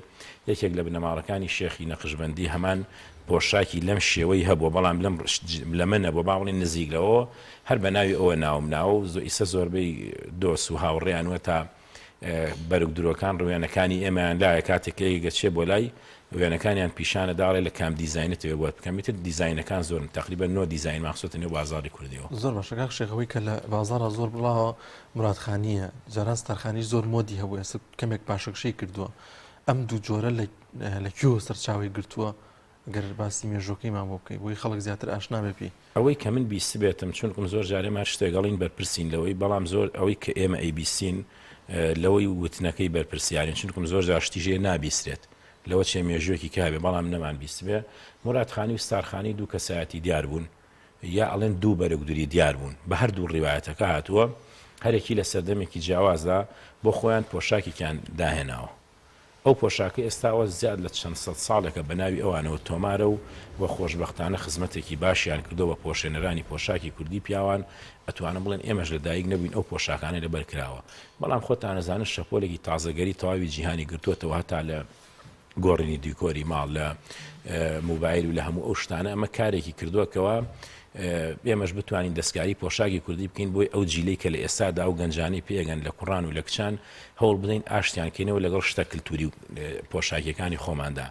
یەکێک لە بنەماڵەکانی شێخی نەقشبەندی هەمان پۆشاکی لەم شێوەی هەبووە بەڵام لە منە بۆ باڵی نزیکلەوە هەر بە ناوی ئەوە ناوم ناوە ئیسە زۆربەی دۆس و هاوڕێیانوە تا بەرگ درۆکان ڕوێنەکانی ئێمەیان لایە کاتێک گەچێ بۆ لای وێنەکانیان پیشانە داڵێ لە کام دیزاینەتەوە بۆ بکەمیتر دیزاینەکان زۆر تقریبا نۆ دیزاین مەخسووتە نێو بازاری کوردیەوە. زۆر باشە کاک شێخەوەی کە لە بازارە زۆر بڵاوە مراتخانیە جاران ستارخانی زۆر مۆدی هەبوو ئێستا کەمێک پاشەکشەی کردووە ئەم دوو جۆرە لە کوێوە سەرچاوی گرتووە گەر باسی مێژۆکەیمان بۆ بکەی بۆی خەڵک زیاتر ئاشنا بێ پێی ئەوەی کە من بیست بێتم چونکم زۆر جارێمان شتێگەڵین بەرپرسین لەوەی بەڵام زۆر ئەوەی کە ئێمە ئەیبیسین لەوەی وتنەکەی بەرپرسیارین چونکم زۆر جار شتیژێ نابیسترێت لەوە چێ مێژوێکی کابێ بەڵام نەمان بیست بێ مرادخانی و ستارخانی دوو کەسایەتی دیار بوون یا ئەڵێن دوو بەرەگدوری دیار بوون بە هەردوو ڕیوایەتەکە هاتووە هەرێکی لە سەردەمێکی جیاوازدا بۆ خۆیان پۆشاکێکیان داهێناوە ئەو پۆشاکە ئێستاوە زیاد لە چەند سەد ساڵێکە بەناوی ئەوانەوە تۆمارە و بە خۆشببختانە خزمەتێکی باشیان کردو بە پۆشێنەرانی پۆشاکی کوردی پیاوان ئەتوانە بڵێن ئێمەش لە دایک نەبووین ئەو پۆشاکانە لەبەرکراوە بەڵام خۆتانەزانن شەپۆلێکی تازەگەری تەواوی جیهانی گرتووەتەوە هەتا لە گۆڕینی دیکۆری ماڵ لە موبایل و لە هەموو ئەو شتانە ئەمە کارێکی کردووەکەوە ئێمەش بتوانین دەستکاری پۆشاکی کوردی بکەین بۆی ئەو جیلەی کە لە ئێستادا و گەنجانی پێگەن لە کوڕان و لە کچان هەوڵ بدەین ئاشتیانکەینەوە لەگەڵ شتە کللتوری و پۆشاکیەکانی خۆماندا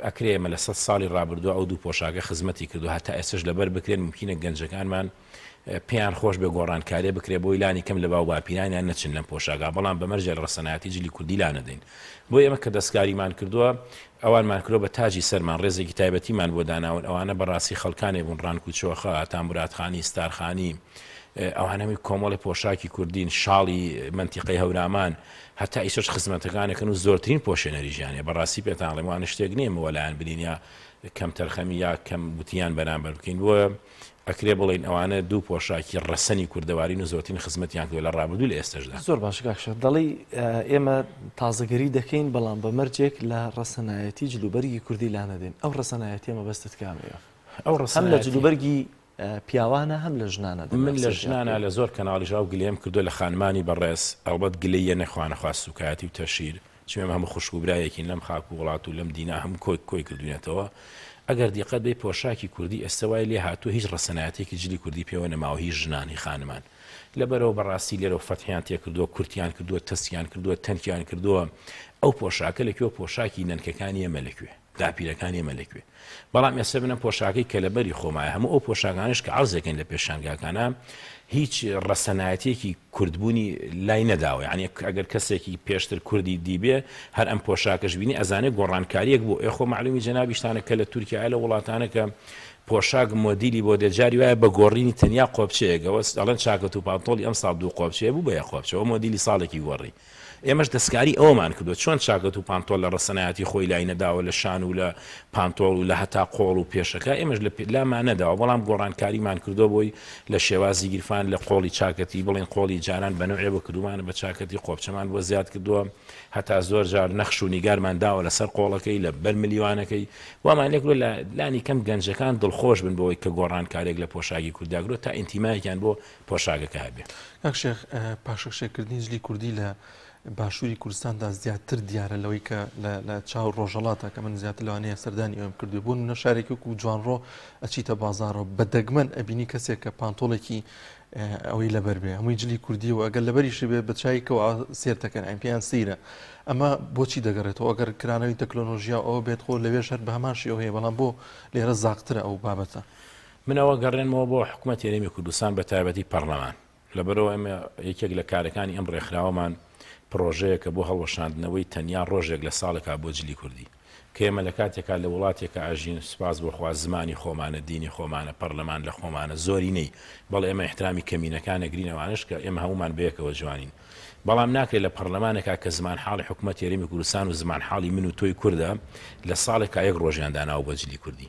ئەکرێ ئێمە لە 100 ساڵی ڕابردووە ئەو دوو پۆشاکە خزمەتی کردو هەتا ئێستش لەبەر بکرێن ممکنە گەنجەکانمان پێیان خۆش بێ گۆڕانکاریە بکرێ بۆی لانی کەم لە باو باپیرانیان نەچن لەم پۆشاکە بەڵام بەمەرجە ڕەسەنایەتی جلی کوردی لا نەدەین بۆ ئێمە کە دەستکاریمان کردووە ئەوانمان کردۆ بە تاجی سەرمان ڕێزێکی تایبەتیمان بۆ داناون ئەوانە بەڕاستی خەڵکانێ بوون ڕانک و چۆخە تاموراتخانی ستارخانی ئەوانەمی کۆمەڵی پۆشاکی کوردین شاڵی منتیقەی هەورامان هەتا ئیسۆش خزمەتەکانەکەن و زۆرترین پۆشێنەری ژیانێ بەڕاستی پێتان ئەڵێم وانە شتێک نییە وەلایەن بدین یا کەم تەرخەمی یا کەم گوتیان بەرامبەر بکەین بۆ ئەکرێ بڵین ئەوانە دوو پۆشاکی ڕەسەنی کوردەوارین و زۆرترین خزمەتیان کردو لە ڕابردوو لە ئێستەشدا زۆر باش کاکشە دەڵی ئێمە تازەگەری دەکەین بەڵام بە مەرجێک لە ڕەسەنایەتی جلوبەرگی کوردی لا نەدەین ئەو ڕەسەنایەتی ئێمە بەستت کامەیە هەم لە جلوبەرگی پیاوانە هەم لە ژنانە من لە ژنانە لە زۆر کەناڵی ژاو گلێم کردو لە خانمانی بەڕێز ئەڵبەت گلەیە نەخوانە خواست سوکایەتی و تەشیر چێمە هەموو خوشکوبرایەکین لەم خاک و وڵات و لەم دینا هەموو کۆی کردوینێتەوە ئەگەر دیقەت بێ پۆشاکی کوردی ئێستاوای لێ هاتووە هیچ ڕەسەنایەتێکی جلی کوردی پێوە نەماوە هیچ ژنانی خانمان لەبەرەوە بەڕاستی لێرە فەتحیان تێکردووە کورتیان کردووە تەستیان کردووە تەنکیان کردووە ئەو پۆشاکە لەکوێ پۆشاکی نەنکەکانی ئێمە لەکوێ داپیرەکانی ئێمە لەکوێ بەڵام ئێستا بنە پۆشاکەی کە لەبەری خۆمایە هەموو ئەو پۆشاکانش کە عەرزەکەین لە پێشانگاکانە هیچ ڕەسەنایەتێکی کوردبوونی لای نەداوە یعنی ئەگەر کەسێکی پێشتر کوردی دیبێ هەر ئەم پۆشاکەش بینی ئەزانێت گۆڕانکاریەک بۆ ئێخۆ معلومی جەنابیشتانە کە لە تورکیا لە وڵاتانە کە پۆشاک مۆدیلی بۆ دەجاری وایە بە گۆڕینی تەنیا قۆبچەیەکەوە ئەڵەن چاکەت و پانتۆڵی ئەم ساڵ دوو قۆبچەیە بوو بە یە قۆبچەوە مۆدیلی ساڵێکی گۆڕی ئێمەش دەستکاری ئەومان کردو چۆن چاکەت و پانتۆل لە ڕەسەنایەتی خۆی لای نەداوە لە شان و لە پانتۆڵ و لە هەتا قۆڵ و پێشەکە ئێمەش لامان نەداوە بەڵام گۆڕانکاریمان کردو بۆی لە شێوازی گیرفان لە قۆڵی چاکەتی بڵێن قۆڵی جاران بەنوێ بە کردومانە بە چاکەتی قۆبچەمان بۆ زیاد کردووە هەتا زۆر جار نەخش و نیگارمان داوە لەسەر قۆڵەکەی لە بەر ملیوانەکەی وامان لێک لە لانی کەم گەنجەکان دڵخۆش بن بۆی کە گۆڕانکارێک لە پۆشاکی کورداگرۆ تا ئینتیمایەکیان بۆ پۆشاکەکە هەبێ کاکشێخ پاشەکشێکردنی جلی کوردی لە باشووری کوردستاندا زیاتر دیارە لەوەی کە لە چاو ڕۆژەڵاتە کە من زیاتر لەوانەیە سەردانی ئەوم کردو بوون نە شارێکی و جوانڕۆ ئەچیتە بازارەوە بە دەگمەن ئەبینی کەسێک کە پانتۆڵێکی ئەوەی لەبەر بێ هەمووی جلی کوردی و ئەگەر لەبەریش بێ بە چایکەوە سێرتەکەن ئەم پێیان سیرە ئەمە بۆچی دەگەڕێتەوە ئەگەر کرانەوەی تەکنۆلۆژیا ئەوە بێت خۆ لەوێ شەر بە هەماشی ئەو هەیە بەڵام بۆ لێرە زاقترە ئەو بابەتە منەوە گەڕێنمەوە بۆ حکوومەت هێرێمی کوردستان بە تایبەتی پەرلەمان لەبەرەوە ئێمە یەکێک لە کارەکانی ئەم ڕێکخراوەمان پرۆژەیە کە بۆ هەڵوەشاندنەوەی تەنیا ڕۆژێک لە ساڵێکا بۆ جلی کوردی کە ئێمە لە کاتێکا لە وڵاتێکە ئاژین سوپاس بۆخوا زمانی خۆمانە دینی خۆمانە پەرلەمان لە خۆمانە زۆری نەی بەڵێ ئێمە احترامی کەمینەکانە گرینەوانش کە ئێمە هەمومان بەیەکەوە جوانین بەڵام ناکرێت لە پەرلەمانێکا کە زمان حاڵی حکوومەت هێرێمی کوردستان و زمان حاڵی من و تۆی کووردە لە ساڵێکا یەک ڕۆژیان داناوە بۆ جلی کوردی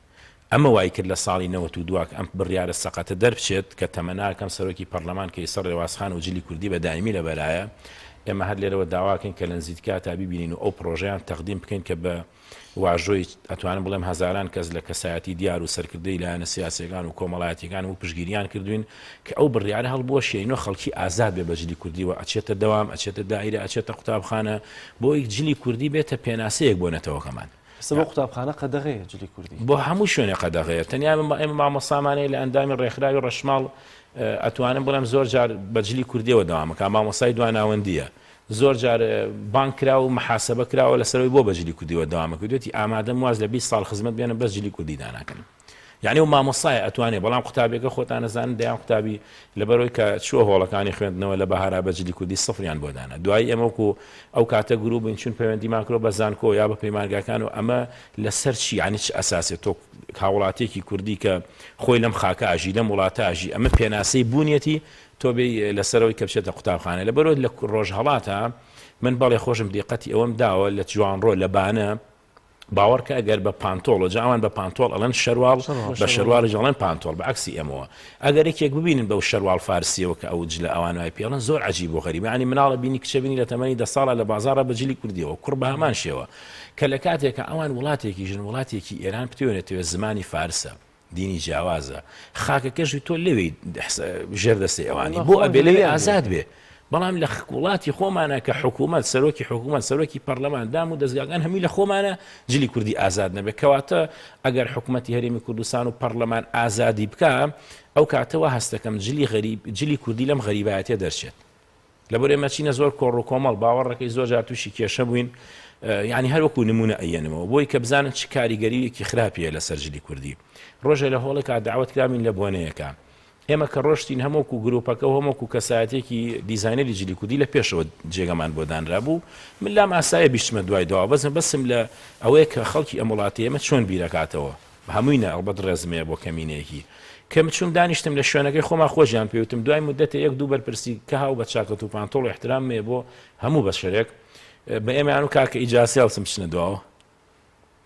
ئەمە وای کرد لە ساڵی 92 ئەم بڕیارە سەقەتە دەربچێت کە تەمەناکەم سەرۆکی پەرلەمان کە ئێستا ڕێوازخان و جلی کوردی بە دایمی لەبەرایە ئێمە هەر لێرەوە داواکەین کە لە نزیکا تا ببینین و ئەو پرۆژەیان تەقدیم بکەین کە بە واژۆی ئەتوانم بڵێم هەزاران کەس لە کەسایەتی دیار و سەرکردەی لایەنە سیاسیەکان و کۆمەڵایەتیەکان و پشگیریان کردوین کە ئەو بڕیارە هەڵبوەشێنەوە خەڵکی ئازاد بێ بە جلی کوردی و ئەچێتە دەوام ئەچێتە دائیرە ئەچێتە قوتابخانە بۆی جلی کوردی بێتە پێناسەیەک بۆ نەتەوەکەمان بۆ قوتابخانە قەدەغەیە جلی کوردی بۆ هەموو شوێنێ قەدەغەیە تەنیا ئێمە مامۆسامانەیە لە ئەندامی ڕێکخراوی ڕەشماڵ ئەتوانم بڵێم زۆر جار بە جلی کوردیەوە دەوامەکە مامۆسای دواناوەندیە زۆر جار بانکرا و محاسبە کراوە لەسەرەوەی بۆ بە جلی کوردیەوە دەوامەکە دوێتی ئامادەم واز لە 20 ساڵ خزمەت بێنە بەس جلی کوردی داناکەن یعنی و مامۆسایە ئەتوانێت بەڵام قوتابێکە خۆتان نەزانن دەیان قوتابی لەبەرەوەی کە چوە هۆڵەکانی خوێندنەوە لە بەهارا بەجلی کوردی سفریان بۆ دانا دوایی ئەمەکو ئەو کاتە گرروپ بین چون پەیوەندی ماکرۆ بە زانکۆ یا بە پەیمانگاکان و ئەمە لەسەر چی ینی چ ئەساسێت تۆ هاوڵاتێکی کوردی کە خۆی لەم خاکە ئاژی لەم وڵاتە ئاژی ئەمە پێناسەی بوونیەتی تۆ بێ لەسەرەوەی کە بچێتە قوتابخانە لەبەرەوەی لە ڕۆژهەڵاتە من بەڵێ خۆشم دیقەتی ئەوەم داوە لە جوانڕۆ لە بانە باوەڕکە ئەگەر بە پانتۆڵ و جاوان بە پانتۆڵ ئەڵەن شەروال بە شەرواری ژەڵەن پانتۆڵ بە عکسی ئەمەوە ئەگەر یەکێک ببینن بەو شەروال فارسیەوە کە ئەو جلە ئەوانوای پێڵن زۆر عجیب و غەریب ینی مناڵە بینی کچە بینی لە تەمەنی 10 ساڵە لە بازارە بەجلی کوردیەوە کوڕ بە هەمان شێوە کە لە کاتێکە ئەوان وڵاتێکی ژن وڵاتێکی ئێران پتوێنێتەوە زمانی فارسە دینی جیاوازە خاکەکەژی تۆ لەوێ ژێردەستی ئەوانی بۆ ئەبێ لەوێ ئازاد بێ بەڵام لە وڵاتی خۆمانە کە حکوومەت سەرۆکی حکوومەت سەرۆکی پەرلەمان دام و دەستگاکان هەمی لە خۆمانە جلی کوردی ئازاد نەبێت کەواتە ئەگەر حکوومەتی هەرێمی کوردستان و پەرلەمان ئازادی بکە ئەو کاتەوە هەستەکەم جلی کوردی لەم غەریبایەتێ دەرچێت لەبەر ئێمە چینە زۆر کۆڕ و کۆمەڵ باوەڕەکەی زۆر جار تووشی کێشە بووین ینی هەروەکو نمونە ئەیەنەوە بۆی کە بزانن چ کاریگەریەکی خراپیە لەسەر جلی کوردی ڕۆژێ لە هۆڵێکا داوت کرامین لە بۆنەیەەکە ئێمە کە ڕۆشتین هەمووکو گرروپەکە و هەمووکو کەسایەتێکی دیزاینەری جلی کوردی لە پێشەوە جێگەمان بۆ دانرا بوو من لام ئاسایە بیشتمە دوای داوا بەسم لە ئەوەیە کە خەڵکی ئەم وڵاتی ئێمە چۆن بیرەکاتەوە هەمووینە ئەڵبەت ڕێزمەیە بۆ کەمینەیەکی کەم چون دانیشتم لە شوێنەکەی خۆما خۆشیان پێوتم دوای مدەتە یەک دوو بەرپرسی کە هاو بە چاکەت و پانتۆڵ و احترامێ بۆ هەموو بەشەرێک بە ئێمەیان و کاکە ئیجاسی هەڵسم بچنە دواوە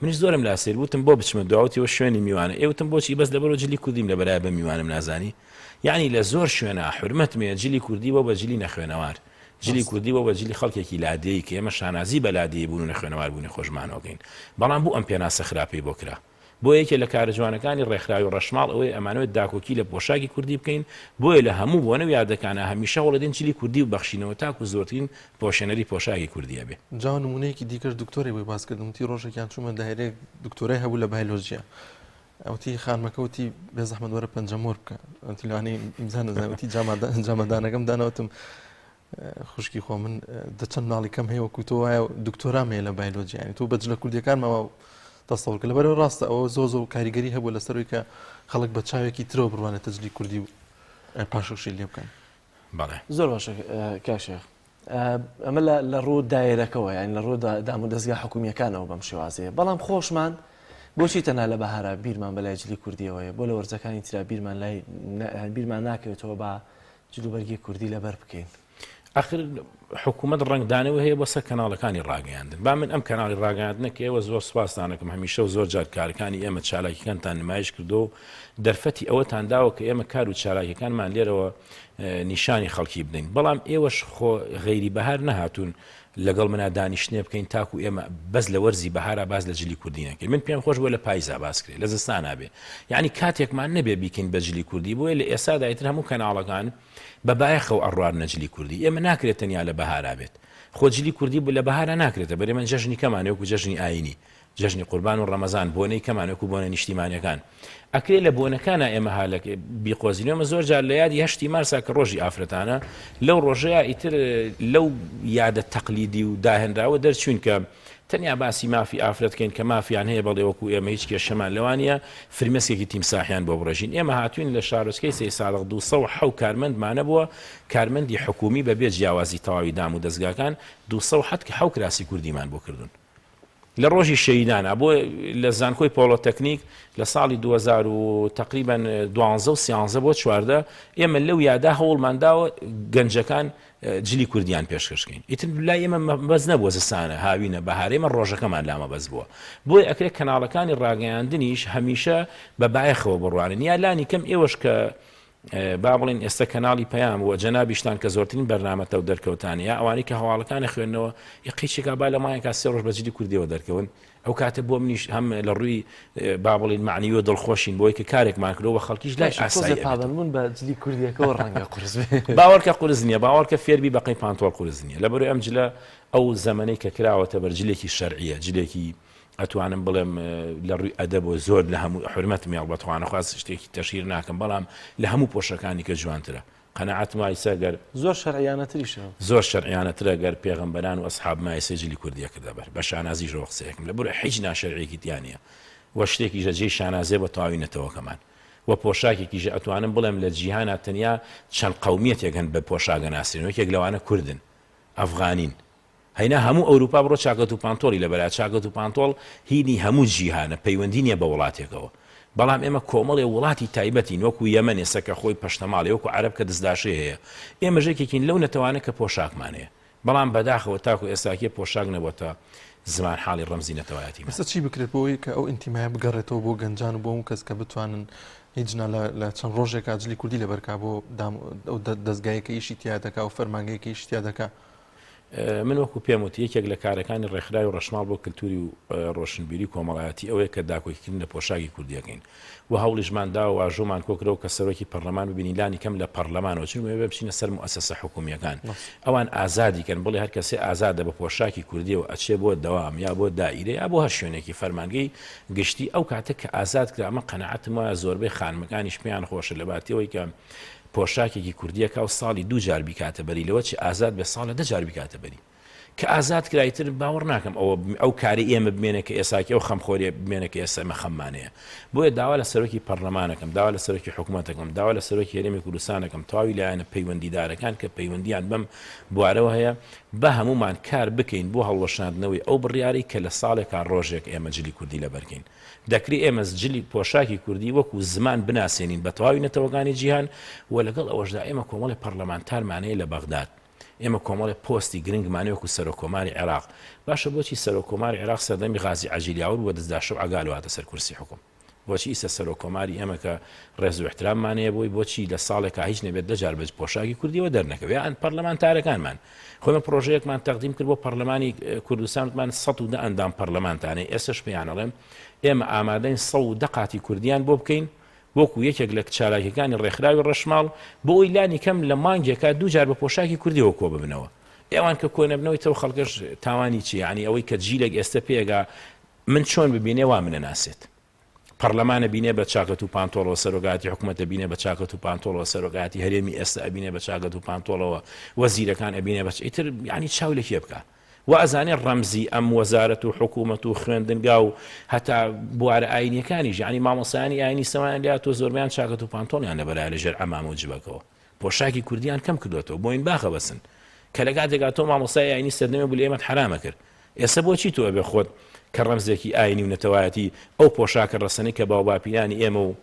منیش زۆرم لاسیر بوتم بۆ بچمە دواوتیەوە شوێنی میوانە ئێوتم بۆچی بەس لەبەرەوە جلی کوردیم لە بەرای بە میوانم نازانی یعنی لە زۆر شوێنە حرمەت مێ جلی کوردی بۆ بە جلی نەخوێنەوار جلی کوردی بۆ بە جلی خەڵکێکی لادەیە کە ئێمە شانازی بە لادەیە بوون و نەخوێنەوار بوونی خۆشمانەوەکەین بەڵام بوو ئەم پێناسە خراپەی بۆ کرا بۆ یەکێ لە کارە جوانەکانی ڕێکخراوی و ڕەشماڵ ئەوەی ئەمانەوێت داکۆکی لە پۆشاکی کوردی بکەین بۆیە لە هەموو بۆنە و یادەکانە هەمیشە وڵدین جلی کوردی و بەخشینەوە تاکو زۆرترین پۆشێنەری پۆشاکی کوردیە بێ جا نمونەیەکی دیکەش دکتۆری بۆی باس کردمتی ڕۆژێکیان چوومە دایرێک دکتۆرای هەبوو لە بایۆلۆژیا ئەوتی خانمەکەوتی بێ زەحمەت وەرە پەنجەمۆر بکە ئەوتی لەوانەیە ئیمزا نەزانوتی جامەدانەکەم داناوتم خوشکی خۆ من دەچەند ماڵی کەم هەیە وەکو تۆ وایە دکتۆرام هەیە لە بایۆلۆژیا ینی تۆ بەجلە کوردیەکانمەوە تەسەوڕ کە لەبەرەوە ڕاستە ئەوە زۆ و کاریگەری هەبوو لەسەرەوەی کە خەڵک بە چاوێکی ترەوە بڕوانێتە جلی کوردی و پاشەشی لێ بکەن بەڵێ زۆر باشە کاشێخ ئەمە لە ڕوو دایرەکەەوە یان لە ڕوو دام و دەستگا حکومیەکانەوە بەم شێوازەیە بەڵام خۆشمان بۆچی تەنها لە بەهارا بیرمان بەلای جلی کوردیەوەیە بۆ لە وەرزەکانی ترا بیرمان ناکەوێتەوە بە جلوبەرگی کوردی لەبەر بکەین آخر حکوومەت ڕنگدانەوە هەیە بۆسە کەناڵەکانی ڕاگەیاندن با من ئەم کەناڵی ڕاگەاندنەکە ئێوە زۆر سوپاسدانەکەم هەمیشە و زۆر جار کارەکانی ئێمە چالاکیەکانتان نمایش کردو و دەرفەتی ئەوەتان داوە کە ئێمە کار و چالاکیەکانمان لێرەوە نیشانی خەڵکی بدەین بەڵام ئێوەش خۆ غەیری بەهار نەهاتوون لەگەڵ منە دانیشتنێ بکەین تاکو ئێمە بەس لە وەرزی بەهارا باز لە جلی کوردی نەکەین من پێم خۆش بۆ لە پاییزا باس کرێ لە زستان نابێ یعنی کاتێکمان نەبێ بیکەین بە جلی کوردی بۆیە لە ئێستا دایتر هەموو کەناڵەکان بە بایەخەوە ئەڕوار نەجلی کوردی ئێمە ناکرێت تەنیا لە بەهارا بێت خۆ جلی کوردی بوو لە بەهارە ناکرێتە بەرێ من جەژنی کەمانێ وەکو جەژنی ئاینی جەژنی قوربان و ڕەمەزان بۆنەی کەمانێکو بۆنە نیشتیمانیەکان ئەکرێ لە بۆنەکانە ئێمە هالەک بیقۆزینەوە زۆر جار لە یادی هەشتی مارسا کە ڕۆژی ئافرەتانە لەو ڕۆژەیە ئیتر لەو یادە تەقلیدی و داهێنراوە دەرچوون کە تەنیا باسی مافی ئافرەتکەین کە مافیان هەیە بەڵێ وەکو ئێمە هیچ کێشەمان لەوانە فرمێسکێکی تیمساحیان بۆ بڕژین ئێمە هاتوین لە شارۆچکەی سێ ساڵق 200 کارمەندمانە بووە کارمەندی حکومی بەبێ جیاوازی تەواوی دام و دەستگاکان 200 کە 7 کراسی کوردیمان بۆ کردوون لە ڕۆژی شەیدانە بۆ لە زانکۆی پۆلۆتەکنیک لە ساڵی 2000 تقریبا 12 و 13 بۆ 14 ئێمە لەو یادا هەوڵمانداوە گەنجەکان جلی کوردیان پێشکەشکەین ئیتر لای ئێمە بەز نەبووە زستانە هاوینە بەهارێمە ڕۆژەکەمان لامە بەز بووە بۆی ئەکرێت کەناڵەکانی ڕاگەیاندنیش هەمیشە بە بایەخەوە بڕوانن یا لانی کەم ئێوەش کە با بڵین ئێستا کەناڵی پەیام وە جەنابیشتان کە زۆرترین بەرنامەتە و دەرکەوتانی یا ئەوانی کە هەواڵەکانی خوێندنەوە یەقیچێکا با لە مایەکە سێ ڕۆژ بە جلی کوردیەوە دەرکەون ئەو کاتە بۆ منیش هەم لە ڕووی با بڵین معنیوە دڵخۆشین بۆی کە کارێکمان کردەوە خەڵکیش لای ئاسایی پابندبوون بە جلی کوردیەکەەوە ڕەنگە قورس باوەڕکە قورس نییە باوەڕکە فێربی بەقەی پانتۆڵ قورس نییە لەبەرۆی ئەم جلە ئەو زەمانەی کە کراوەتە بەرجلێکی شەرعیە جلێکی ئەتوانم بڵێم لە ڕووی ئەدەب و زۆر لە هەموو حرمەت میاڵ بەتوانە خواست شتێکی تەشیر ناکەم بەڵام لە هەموو پۆشەکانی کە جوانترە قەنەعەت مایسە گەر زۆر شەرعیانەتریشە زۆر شەرعیانەترە گەر پێغەمبەران و ئەسحاب مایسە جلی کوردیەکە دەبەر بە شانازی ژۆ قسەیەکم لە بۆرە هیچ ناشەرعێکی تیانە وە شتێکی ژەجێی شانازێ بە تەواوی نەتەوەکەمان وە پۆشاکێکی ژە ئەتوانم بڵێم لە جیهانە تەنیا چەند قەومیەتێک هەن بە پۆشاگە ناسرێن وەکێک لەوانە کوردن ئەفغانین هەینا هەموو ئەوروپا بڕۆ چاکەت و پانتۆڵی لەبەر چاکەت و پانتۆڵ هینی هەموو جیهانە پەیوەندی نیە بە وڵاتێکەوە بەڵام ئێمە کۆمەڵێ وڵاتی تایبەتین وەکو یەمەنێ سەکە خۆی پەشتەماڵی وەکو عەرەب کە دەستداشێ هەیە ئێمە ژێکێکین لەو نەتەوانە کە پۆشاکمانەیە بەڵام بەداخەوە تاکو ئێستاکێ پۆشاک نەبووتە زمان حاڵی ڕەمزی نەتەوایەتی مەسە چی بکرێت بۆی کە ئەو ئینتیمایە بگەڕێتەوە بۆ گەنجان و بۆ ئەو کەس کە بتوانن هیچنا لە چەند ڕۆژێک ئاجلی کوردی لەبەرکا بۆ ئەو دەستگایەکە ئیشی تیا دەکا و فەرمانگەیەکە ئیشی تیا دەکا من وەکو پێم وتی یەکێک لە کارەکانی ڕێکخراوی و ڕەشماڵ بۆ کللتوری و ڕۆشنبیری کۆمەڵایەتی ئەوەیە کە داکۆکردن لە پۆشاکی کوردیەکەین و هەوڵیشماندا و واژۆمان کۆکرەوە کە سەرۆکی پەرلەمان ببینی لانی کەم لە پەرلەمانەوە چون وێ بچینە سەر موسسە حکومیەکان ئەوان ئازادیکەن بڵێ هەر کەسێ ئازادە بە پۆشاکی کوردیەوە ئەچێ بۆ دەوام یا بۆ دائیرە یا بۆ هەر شوێنێکی فەرمانگەی گشتی ئەو کاتە کە ئازاد کرا ئەمە قەنەعەتم وایە زۆربەی خانمەکانیش پێیان خۆشە لە باتیەوەی کە پۆشاکێکی کوردیەکە و ساڵی 2 جار بیکاتە بەری لەوە چی ئازاد بێ ساڵە 10 جار بیکاتە بەری کە ئازاد کرایتر باوەڕ ناکەم ئەو کاری ئێمە بمێنە کە ئێساکی ئەو خەمخۆری بمێنە کە ئێسمە خەممانەیە بۆیە داوا لە سەرۆکی پەرلەمانەکەم داوا لە سەرۆکی حکوومەتەکەم داوا لە سەرۆکی هێرێمی کوردستانەکەم تەواوی لایەنە پەیوەندیدارەکان کە پەیوەندیان بەم بوارەوە هەیە بە هەمومان کار بکەین بۆ هەڵوەشاندنەوەی ئەو بڕیاری کە لە ساڵێکا ڕۆژێک ئێمە جلی کوردی لەبەرکەین دەکری ئێمە جلی پۆشاکی کوردی وەکو زمان بناسێنین بە تەواوی نەتەوەکانی جیهان و لەگەڵ ئەوەشدا ئێمە کۆمەڵی پەرلەمانتارمانەیە لە بەغداد ئێمە کۆمەڵی پۆستی گرنگمانەوەکو سەرۆکۆماری عێراق باشە بۆچی سەرۆکۆماری عێراق سەردەمی غازی عەجیلیاوور وە دەستداشە و ئەگالواتە سەر کورسی حکوم بۆچی ئیسە سەرۆکۆماری ئێمە کە ڕێز و احتراممانەیە بۆی بۆچی لە ساڵێکا هیچ نەبێت 10 جار بە پۆشاکی کوردیەوە دەرنەکەوێ ئەن پەرلەمانتارەکانمان خۆمە پرۆژەیەکمان تەقدیم کرد بۆ پەرلەمانی کوردستانمان 110 ئەندام پەرلەمانتانەی ئێستش پێیان ئەڵێم ئێمە ئامادەین 110 قاتی کوردیان بۆ بکەین وەکو یەکێک لە چالاکیەکانی ڕێکخراوی ڕەشماڵ بۆ ئەوی لانی کەم لە مانگێکە 2 جار بە پۆشاکی کوردیەوە کۆ ببنەوە ئێوان کە کۆنەبنەوەی تەو خەڵکەش تاوانی چی ینی ئەوەی کە جیلێک ئێستا پێگا من چۆن ببینێ وا منە ناسێت پەرلەمانە بینێ بە چاکەت و پانتۆڵەوە سەرۆگاتی حکوومەتە بینێ بە چاکەت و پانتۆڵەوە سەرۆگاتی هەرێمی ئێستا ئەبینێ بە چاکەت و پانتۆڵەوە وەزیرەکان ئەبینێ بە ئیتر ینی چاو لە کێ بکە و ئەزانێ ڕەمزی ئەم وەزارەت و حکوومەت و خوێندنگا و هەتا بوارە ئاینیەکانیش ینی مامۆسانی ئاینی سەمان لات و زۆربیان چاکەت و پانتۆڵیان لەبەرای لەژێر ئەمام و جبەکەوە پۆشاکی کوردیان کەم کردوێتەوە بۆین باخە بەسن کە لە کاتێکا تۆ مامۆسای ئاینی سەردەمێ بوو لە ئێمەت حرامە کرد ئێستا بۆچی تۆ بێ خۆت کە ڕەمزێکی ئاینی و نەتەوایەتی ئەو پۆشاکە ڕەسەنەی کە باوباپیانی ئێمە و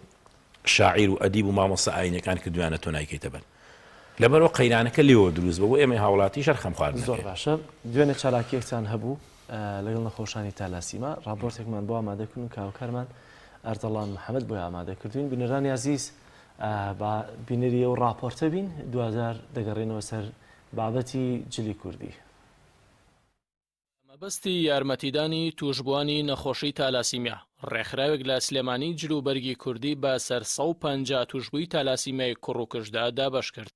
شاعیر و ئەدیب و مامۆسا ئاینەکان کردویانە تۆ نایکەیتە بەر لەبەرەوە قەیرانەکە لێوە دروست بوو ئێمە هاوڵاتی شەرخەم خواردن زۆر باشە دوێنێ چالاکیەکتان هەبوو لەگەڵ نەخۆشانی تالاسیما راپۆرتێکمان بۆ ئامادەکردن و کاوکارمان ئەردەڵان محەممەد بۆی ئامادەکردوین بینەرانی عزیز بە بینەری ئەو راپۆرتە بین دوزار دەگەڕێنەوە سەر بابەتی جلی کوردی مەبەستی یارمەتیدانی توشبوانی نەخۆشی تالاسیمیا ڕێکخراوێک لە سلێمانی جلوبەرگی کوردی بە سەر 150 توشبووی تالاسیمیای کوڕوکشدا دابەش کرد.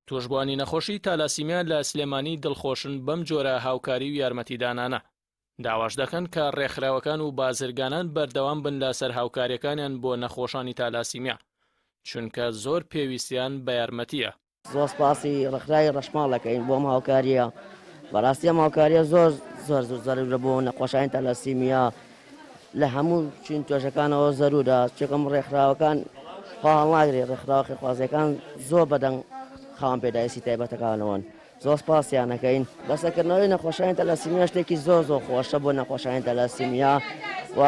توشبوانی نەخۆشی تالاسیمیا لە سلێمانی دڵخۆشن بەم جۆرە هاوکاری و یارمەتیدانانە. داواش دەکەن کە ڕێکخراوەکان و بازرگانان بەردەوام بن لە سەر هاوکاریەکانیان بۆ نەخۆشانی تالاسیمیا چونکە زۆر پێویستیان بە یارمەتیە. زۆر سپاسی ڕێکخراوی ڕەشماڵەکەین بۆم هاوکاریە بەڕاستی ئەم هاوکاریە زۆر زەرورە بۆ نەخۆشایان تالاسیمیا لە هەموو چین توێژەکانەوە زەرورە چێکم ڕێکخراوەکان خواهڵناگرێت ڕێکخراوەکە خوازیەکان زۆر بەدەنگ خاوەن پێداویستی تایبەتەکانەوەن زۆر سپاسیانەکەین بەسەکردنەوەی نەخۆشایان تالاسیمیا شتێکی زۆر خۆشە بۆ نەخۆشایان تالاسیمیا و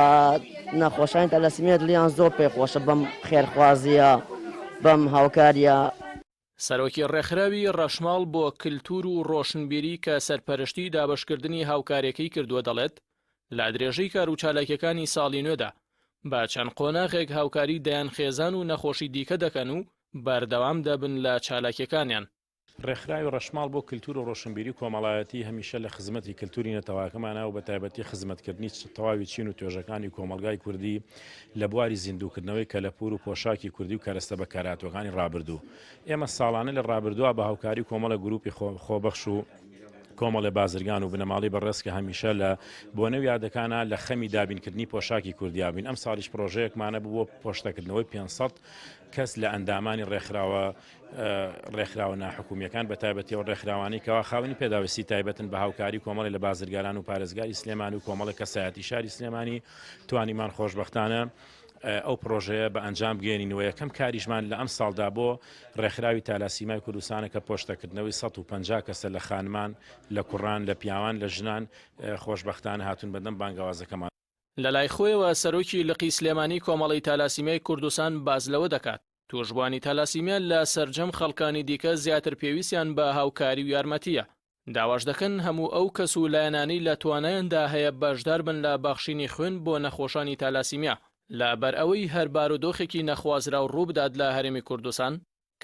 نەخۆشایان تالاسیمیا دڵیان زۆر پێ خۆشە بەم خێرخوازیە بەم هاوکاریە. سەرۆکی ڕێکخراوی ڕەشماڵ بۆ کللتور و ڕۆشنبیری کە سەرپەرشتی دابەشکردنی هاوکاریەکەی کردووە دەڵێت لە درێژەی کار و چالاکیەکانی ساڵی نوێدا با چەند قۆناغێک هاوکاری دەیان خێزان و نەخۆشی دیکە دەکەن و بەردەوام دەبن لە چالاکیەکانیان. ڕێکخراوی ڕەشماڵ بۆ کللتور و ڕۆشنبیری کۆمەڵایەتی هەمیشە لە خزمەتی کللتوری نەتەواکەمانە و بە تایبەتی خزمەتکردنی تەواوی چین و توێژەکانی کۆمەلگای کوردی لە بواری زیندووکردنەوەی کەلەپور و پۆشاکی کوردی و کەرەستە بەکارهاتوەکانی ڕابردوو. ئێمە ساڵانە لە ڕابردووە بە هاوکاری کۆمەڵە گروپی خۆبەخش و کۆمەڵی بازرگان و بنەماڵی بەڕێز کە هەمیشە لە بۆ نەو یادەکانە لە خەمی دابینکردنی پۆشاکی کوردیابین. ئەم ساڵیش پرۆژەیەکمانە بوو بۆ پۆشتەکردنەوەی 500 کەس لە ئەندامانی ڕێکخراوە ناحکومیەکان بە تایبەتیەوە ڕێکخراوانی کەوا خاوەنی پێداویستی تایبەتن بە هاوکاری کۆمەڵی لە بازرگاران و پارێزگاری سلێمانی و کۆمەڵی کەسایەتی شاری سلێمانی توانیمان خۆشبەختانە ئەو پرۆژەیە بە ئەنجام بگەێنینەوە. یەکەم کاریشمان لە ئەم ساڵدا بۆ ڕێکخراوی تالاسیمای کوردستانە کە پۆشتەکردنەوەی 150 کەسە لە خانمان لە کوڕان لە پیاوان لە ژنان خۆشبەختانە هاتوون بەدەم بانگەوازەکەمان. لە لای خۆیەوە سەرۆکی لقی سلێمانی کۆمەڵی تالاسیمای کوردستان باز لەوە دەکات توشبوانی تالاسیمیان لە سەرجەم خەڵکانی دیکە زیاتر پێویستیان بە هاوکاری و یارمەتیە. داواش دەکەن هەموو ئەو کەس و لایەنانی لە توانایاندا هەیە بەشدار بن لە بەخشینی خوێن بۆ نەخۆشانی تالاسیمیا لەبەر ئەوەی هەر بارودۆخێکی نەخوازرا و ڕوو بدات لە هەرێمی کوردستان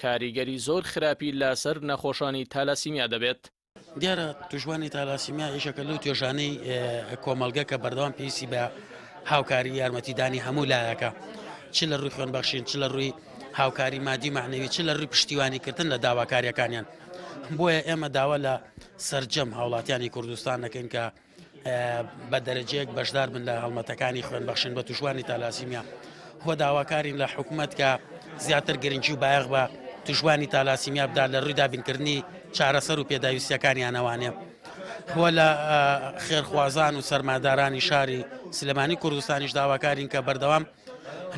کاریگەری زۆر خراپی لەسەر نەخۆشانی تالاسیمیا دەبێت. دیارە توشبوانی تالاسیمیا یەکێکە لەو توێژانەی کۆمەلگە کە بەردەوام پێویستی بە هاوکاری یارمەتیدانی هەموو لایەکە چ لە ڕووی خوێنبەخشین چ لە ڕووی هاوکاری مادی معنەوی چ لە ڕووی پشتیوانیکردن لە داواکاریەکانیان. بۆیە ئێمە داوا لە سەرجەم هاوڵاتیانی کوردستان دەکەین کە بە دەرەجەیەک بەشدار بن لە هەڵمەتەکانی خوێنبەخشین بە توشبوانی تالاسیمیا. هۆ داواکارین لە حکوومەت کە زیاتر گرنگی و بایەغ بە توشبوانی تالاسیمیا بدا لە ڕووی دابینکردنی چارەسەر و پێداویستیەکانیانەوانێ. هو لە خێرخوازان و سەرمادارانی شاری سلێمانی کوردستانیش داواکارین کە بەردەوام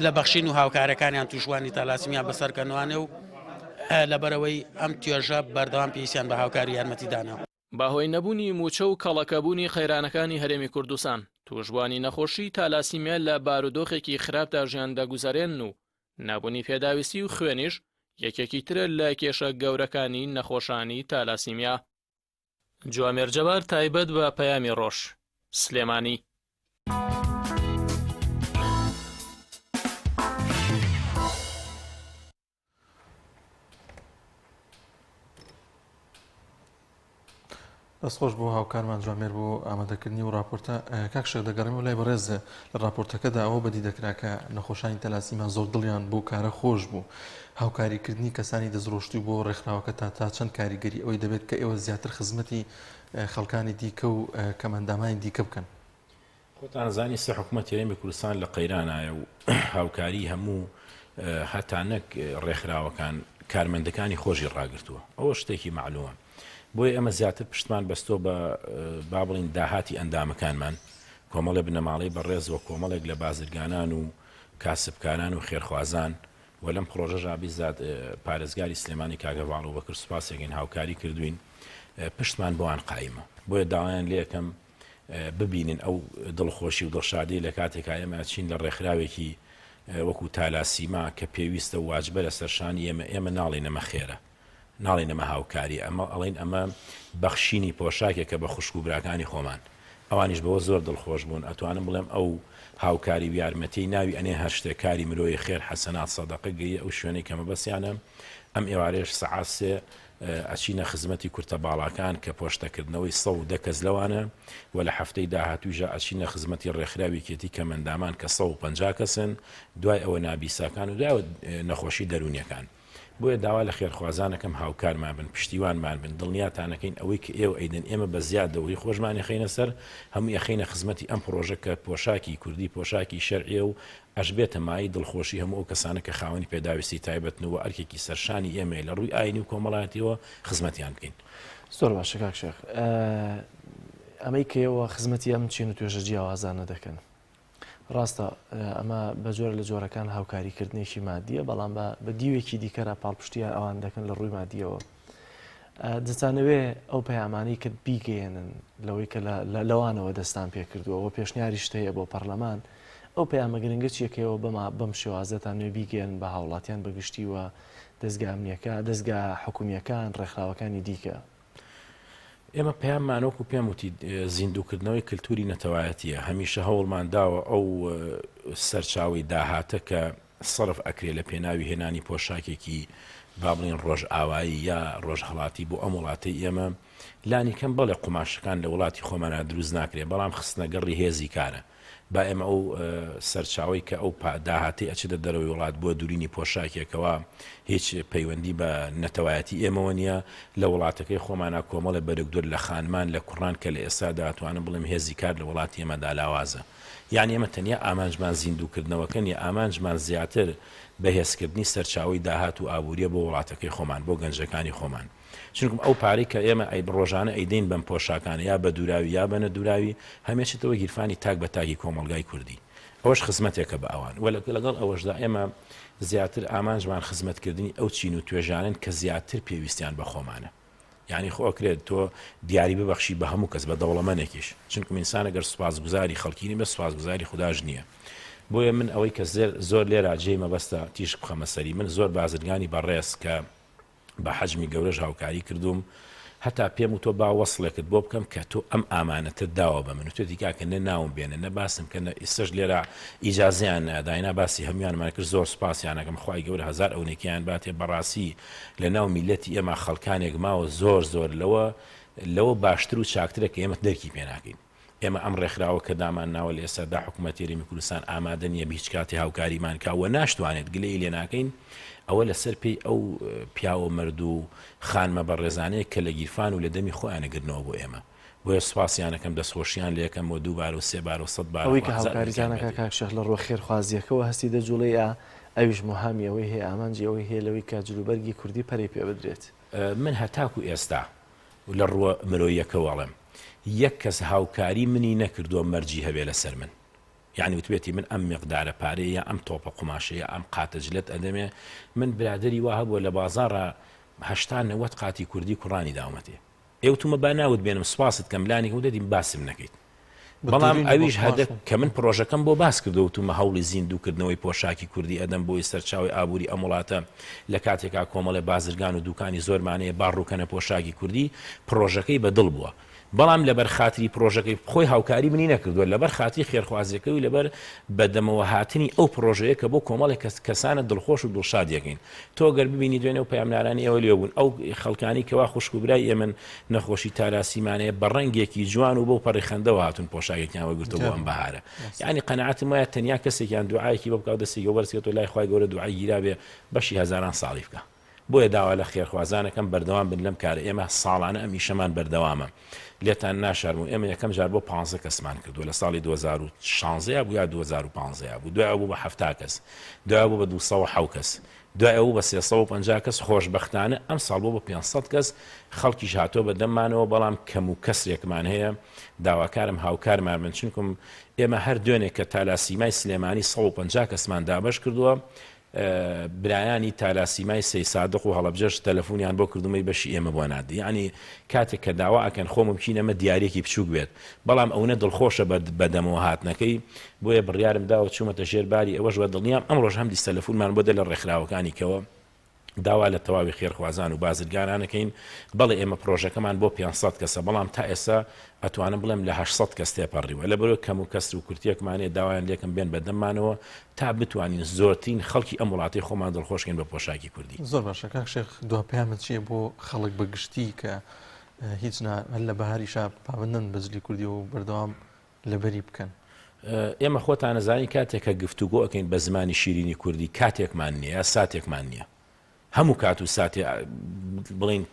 لە بەخشین و هاوکارەکانیان توشبوانی تالاسیمیا بەسەرکەنوانێ و لەبەرەوەی ئەم توێژە بەردەوام پێویستیان بە هاوکاری یارمەتیدانەوە. باهۆی نەبوونی موچە و کەڵەکەبوونی خەیرانەکانی هەرێمی کوردستان توشبوانی نەخۆشی تالاسیمیا لە بارودۆخێکی خراپدا ژیان دەگوزارێن و نابوونی پێداویستی و خوێنیش یەکێکی ترە لە کێشە گەورەکانی نەخۆشانی تالاسیمیا. جوامێرجەبار تایبەت بە پەیامی ڕۆژ سلێمانی. دەستخۆش بۆ هاوکارمان جوامێر بۆ ئامادەکردنی و راپۆرتە کاکشێک دەگەڕێمەوە لای بەڕێز لە راپۆرتەکەدا ئەوە بەدی دەکرا کە نەخۆشانی تەلاسیمان زۆر دڵیان بۆ کارە خۆش بوو. هاوکاریکردنی کەسانی دەستڕۆشتی بۆ ڕێکخراوەکە تا چەند کاریگەری ئەوەی دەبێت کە ئێوە زیاتر خزمەتی خەڵکانی دیکە و کەمەندامانی دیکە بکەن. خۆتان زانی سە حکوومەت هەرێمی کوردستان لە قەیرانایە و هاوکاری هەموو هەتانەک ڕێکخراوەکان کارمەندەکانی خۆشی ڕاگرتووە. ئەوە شتێکی معلومە. بۆیە ئەمە زیاتر پشتمان بەستۆ بە با بڵین داهاتی ئەندامەکانمان کۆمەڵێ بنەماڵی بەڕێز وە کۆمەڵێک لە بازرگانان و کاسبکاران و خێرخوازان و لەم پرۆژە بیزاد پارێزگاری سلێمانی کاگەواڵ و بەکر سوپاسێکین هاوکاری کردوین پشتمان بۆیان قایمە. بۆیە داوایان لێ یەکەم ببینن ئەو دڵخۆشی و دڵشادی لە کاتێکا ئێمە چین لە ڕێکخراوێکی وەکو تالاسیما کە پێویستە و واجبە لە سەرشانی ئێمە ناڵێنەمە خێرە ناڵێنەمە هاوکاری ئەمە ئەڵێن ئەمە بەخشینی پۆشاکێکە بە خوشک و براکانی خۆمان ئەوانیش بەوە زۆر دڵخۆش بوون. ئەتوانم بڵێم ئەو هاوکاری و یارمەتی ناوی ئەنێ هەر شتێکاری مرۆی خێر حەسەنات سەدەقە گەیە ئەو شوێنەی کەمە بەسییانە ئەم ئێوارێش سەعات سێ ئەچینە خزمەتی کورتە باڵاکان کە پۆشتەکردنەوەی 110 کەس لەوانە و لە هەفتەی داهاتوویژە ئەچینە خزمەتی ڕێکخراوی کێتی کەمەندامان کە 150 کەسن دوای ئەوە نابیساکان و دوای نەخۆشی دەرونیەکان. بۆیە داوا لە خێرخوازانەکەم هاوکارمان بن پشتیوانمان بن دڵنیاتانەکەین ئەوەی کە ئێوە ئەیدن ئێمە بە زیاد دەوری خۆشمانی خینە سەر هەموو یەخینە خزمەتی ئەم پرۆژە کە پۆشاکی کوردی پۆشاکی شەرعیە و ئەشبێتە مای دڵخۆشی هەموو ئەو کەسانە کە خاوەنی پێداویستی تایبەتنەوە ئەرکێکی سەرشانی ئێمە لە ڕووی ئاینی و کۆمەڵایەتیەوە خزمەتیان بکەین. زۆر باشە کاک شێخ ئەمەی کە ئێوە خزمەتی ئەم چین و توێژە جیاوازانە دەکەن ڕاستە ئەمە بە جۆر لە جۆرەکان هاوکاریکردنێکی مادیە بەڵام بە دیوێکی دیکەرە پاڵپشتیە ئەوان دەکەن لە ڕووی مادیەوە دەتانەوێ ئەو پەیامانەی کرد بیگەێنن لەوەی کە لەوانەوە دەستان پێکردووە و پێشنیاریش هەیە بۆ پەرلەمان ئەو پەیامە گرنگە چیەکەوە بەم شێوازەتان نوێ بیگەێن بە هاوڵاتیان بەگشتی وە دەستگا ئەمنیەکە دەستگا حکومیەکان ڕێکخراوەکانی دیکە. ئێمە پەیاممانۆک و پێم وتی زیندووکردنەوەی کللتوری نەتەوایەتیە هەمیشە هەوڵمان داوە ئەو سەرچاوی داهاتە کە سەرف ئەکرێ لە پێناوی هێنانی پۆشاکێکی با بڵین ڕۆژ ئاوایی یا ڕۆژ هەڵاتی بۆ ئەم وڵاتی ئێمە لانی کەم بەڵێ قوماشەکان لە وڵاتی خۆمانە دروست ناکرێت بەڵام خستنە گەڕی هێزی کارە با ئێمە ئەو سەرچاوی کە ئەو داهاتی ئەچێتە دەرەوەی وڵات بۆ دوورینی پۆشاکێکەوە هیچ پەیوەندی بە نەتەوایەتی ئێمەوە نییە لە وڵاتەکەی خۆمانە کۆمەڵە بەرەگدور لە خانمان لە کوڕان کە لە ئێستا داتوانم بڵێم هێزی کار لە وڵاتی ئێمەدا لاوازە یعنی ئێمە تەنیا ئامانجمان زیندووکردنەوەکەن یا ئامانجمان زیاتر بەهێزکردنی سەرچاوی داهات و ئابوووریە بۆ وڵاتەکەی خۆمان بۆ گەنجەکانی خۆمان چونکم ئەو پارەی کە ئێمە ئەی ڕۆژانە ئەیدەین بەم پۆشاکانە یا بە دووراوی یا بە نەدوراوی هەمێشتەوە گیرفانی تاک بە تاکی کۆمەلگای کوردی ئەوەش خزمەتێکە بە ئەوان وە لەگەڵ ئەوەشدا ئێمە زیاتر ئامانجمان خزمەتکردنی ئەو چین و توێژانن کە زیاتر پێویستیان بە خۆمانە یعنی خۆکرێت تۆ دیاری ببەخشی بە هەموو کەس بە دەوڵەمەنێکیش چونکە ئینسان ئەگەر سوپاسگوزاری خەڵکینی بە سوپاسگوزاری خودداش نییە بۆیە من ئەوەی کە زۆر لێرە جێی مەبەستە تیش بخەمە سەری من زۆر بازرگانی بەڕێز کە بە حەجمی گەورەش هاوکاری کردوم هەتا پێم و تۆ باوەسڵێکت بۆ بکەم کە تۆ ئەم ئامانەتە داوە بە من و تۆ دیکاکە نە ناوم بێنە نە باسم کە ئێستش لێرە ئیجازیان داینا باسی هەمویانمان کرد زۆر سوپاسیانەکەم خوای گەورە هەزار ئەوەیەکیان باتێ بەڕاستی لە ناو میلەتی ئێمە خەڵکانێک ماوە زۆر لەوە باشتر و چاکترە کە ئێمە دەرکی پێ ناکەین ئێمە ئەم ڕێکخراوە کە دامان ناوە لە ئێستادا حکوومەت هێرمی کوردستان ئامادە نیە هیچ کاتی هاوکاریمان کاوە ناشتوانێت گلەی لێ ناکەین ئەوە لەسەر پێی ئەو پیاوە مرد و خانمە بەڕێزانەیە کە لە گیرفان و لە دەمی خۆیانەگرنەوە بۆ ئێمە بۆیە سوپاسیانەکەم دەسۆشیان لێکەم بۆ 2 بار و 3 بار و 100 بار ئەوەی کە هاوکاریزانەکە کاکشێخ لە ڕۆ خێرخوازیەکەەوە هەستی دەجوڵەیە ئەویش مهامی ئەوەی هەیە ئامانجی ئەوەی هەیە لەوەی کە جلوبەرگی کوردی پەرەی پێ بدرێت من هەتاکو ئێستا لە ڕوە مرۆیەکە وەڵێم یەک کەس هاوکاری منی نەکردووە مەرجی هەبێ لەسەر من یعنی وتبێتی من ئەم مقدارە پارەیە ئەم تۆپە قوماشەیە ئەم قاتەجلت ئەدەمێ من برادری وا هەبووە لە بازارە 80 قاتی کوردی کوڕانی داومەتێ ئێوتمە با ناوت بێنم سوپاست کەم لانی و دەدیم باسم نەکەیت بەڵام ئەویش هەدە کە من پرۆژەکەم بۆ باس کردوتمە هەوڵی زیندووکردنەوەی پۆشاکی کوردی ئەدەم بۆی سەرچاوی ئابووری ئەم وڵاتە لە کاتێکا کۆمەڵێ بازرگان و دوکانی زۆرمانەیە باڕووکەنە پۆشاکی کوردی پرۆژەکەی بەدڵ بووە بەڵام لەبەر خاتری پرۆژەکەی خۆی هاوکاری منی نەکردووە لەبەر خاتری خێرخوازیەکەی و لەبەر بەدەمەوە هاتنی ئەو پرۆژەیە کە بۆ کۆمەڵێک کەسانە دڵخۆش و دڵشادیەکەین تۆ گەر ببینی دوێنێ و پەیامنارانی ئەوە لێ بوون ئەو خەڵکانی کەوا خوشک و برای ئێمە نەخۆشی تالاسیمانەیە بە ڕەنگێکی جوان و بۆ پەڕی خەندەوە هاتون پۆشاکێکیان وەرگرتەوە بۆ ئەم بەهارە یعنی قەنەعەتم وایە تەنیا کەسێکیان دوعایەکی بۆ بکاو دەستی گەوەرسێت و لای خوای گەورە دوعای گیرابێ بەشی هەزاران ساڵی بکە بۆیە داوا لە خێرخوازانەکەم بەردەوام بن لەم کارە ئێمە ساڵانە ئەمیشەمان بەردەوامە لێتان ناشارم ئێمە یەکەم جار بۆ 15 کەسمان کردووە لە ساڵی 2016 بوو یا 2015 بوو دوای بوو بە 7 کەس دوای بوو بە 207 کەس دوای بوو بە 350 کەس خۆشبەختانە ئەم ساڵ بوو بە 500 کەس خەڵکیش هاتۆ بە دەمانەوە بەڵام کەم و کەسێکمان هەیە داواکارم هاوکارمان من چونکم ئێمە هەر دوێنێک کە تالاسیمای سلێمانی 150 کەسمان دابەش کردووە برایانی تالاسیمای سەی سادق و هەڵەبجەش تەلەفۆنیان بۆ کردومەی بەشی ئێمە بۆ نادی ینی کاتێک کە داوا ئەکەن خۆم بکین ئەمە دیارێکی بچووک بێت بەڵام ئەوە دڵخۆشە بەدەمەوە هاتنەکەی بۆیە بڕیارم داوە چوومەتە ژێرباری ئەوەش بە دڵنیام ئەم ڕۆژ هەم دیست تەلەفۆنمان بۆ دە لە ڕێکخراوەکانی کەوە داوا لە تەواوی خێرخوازان و بازرگانانەکەین بەڵێ ئێمە پرۆژەکەمان بۆ 500 کەسە بەڵام تا ئێستا ئەتوانم بڵێم لە 800 کەس تێپەڕیوە لە بەرەوە کەم و کەسر و کورتێکمانێ داوایان لێکم بێن بەدەمانەوە تا بتوانین زۆرترین خەڵکی ئەم وڵاتی خۆمان دڵخۆشکەین بە پۆشاکی کوردی زۆر باشە کاکشێخ دوپەیامت چییە بۆ خەڵک بەگشتی کە هیچ هەر لە بەهاریشا پابندن بەجلی کوردی و بەردەوام لەبەری بکەن ئێمە خۆتان نەزانی کاتێک کە گفتوگۆ ئەکەین بە زمانی شیرینی کوردی کاتێکمان نییە یا ساتێکمان نییە هەموو کات و ساتێ بڵین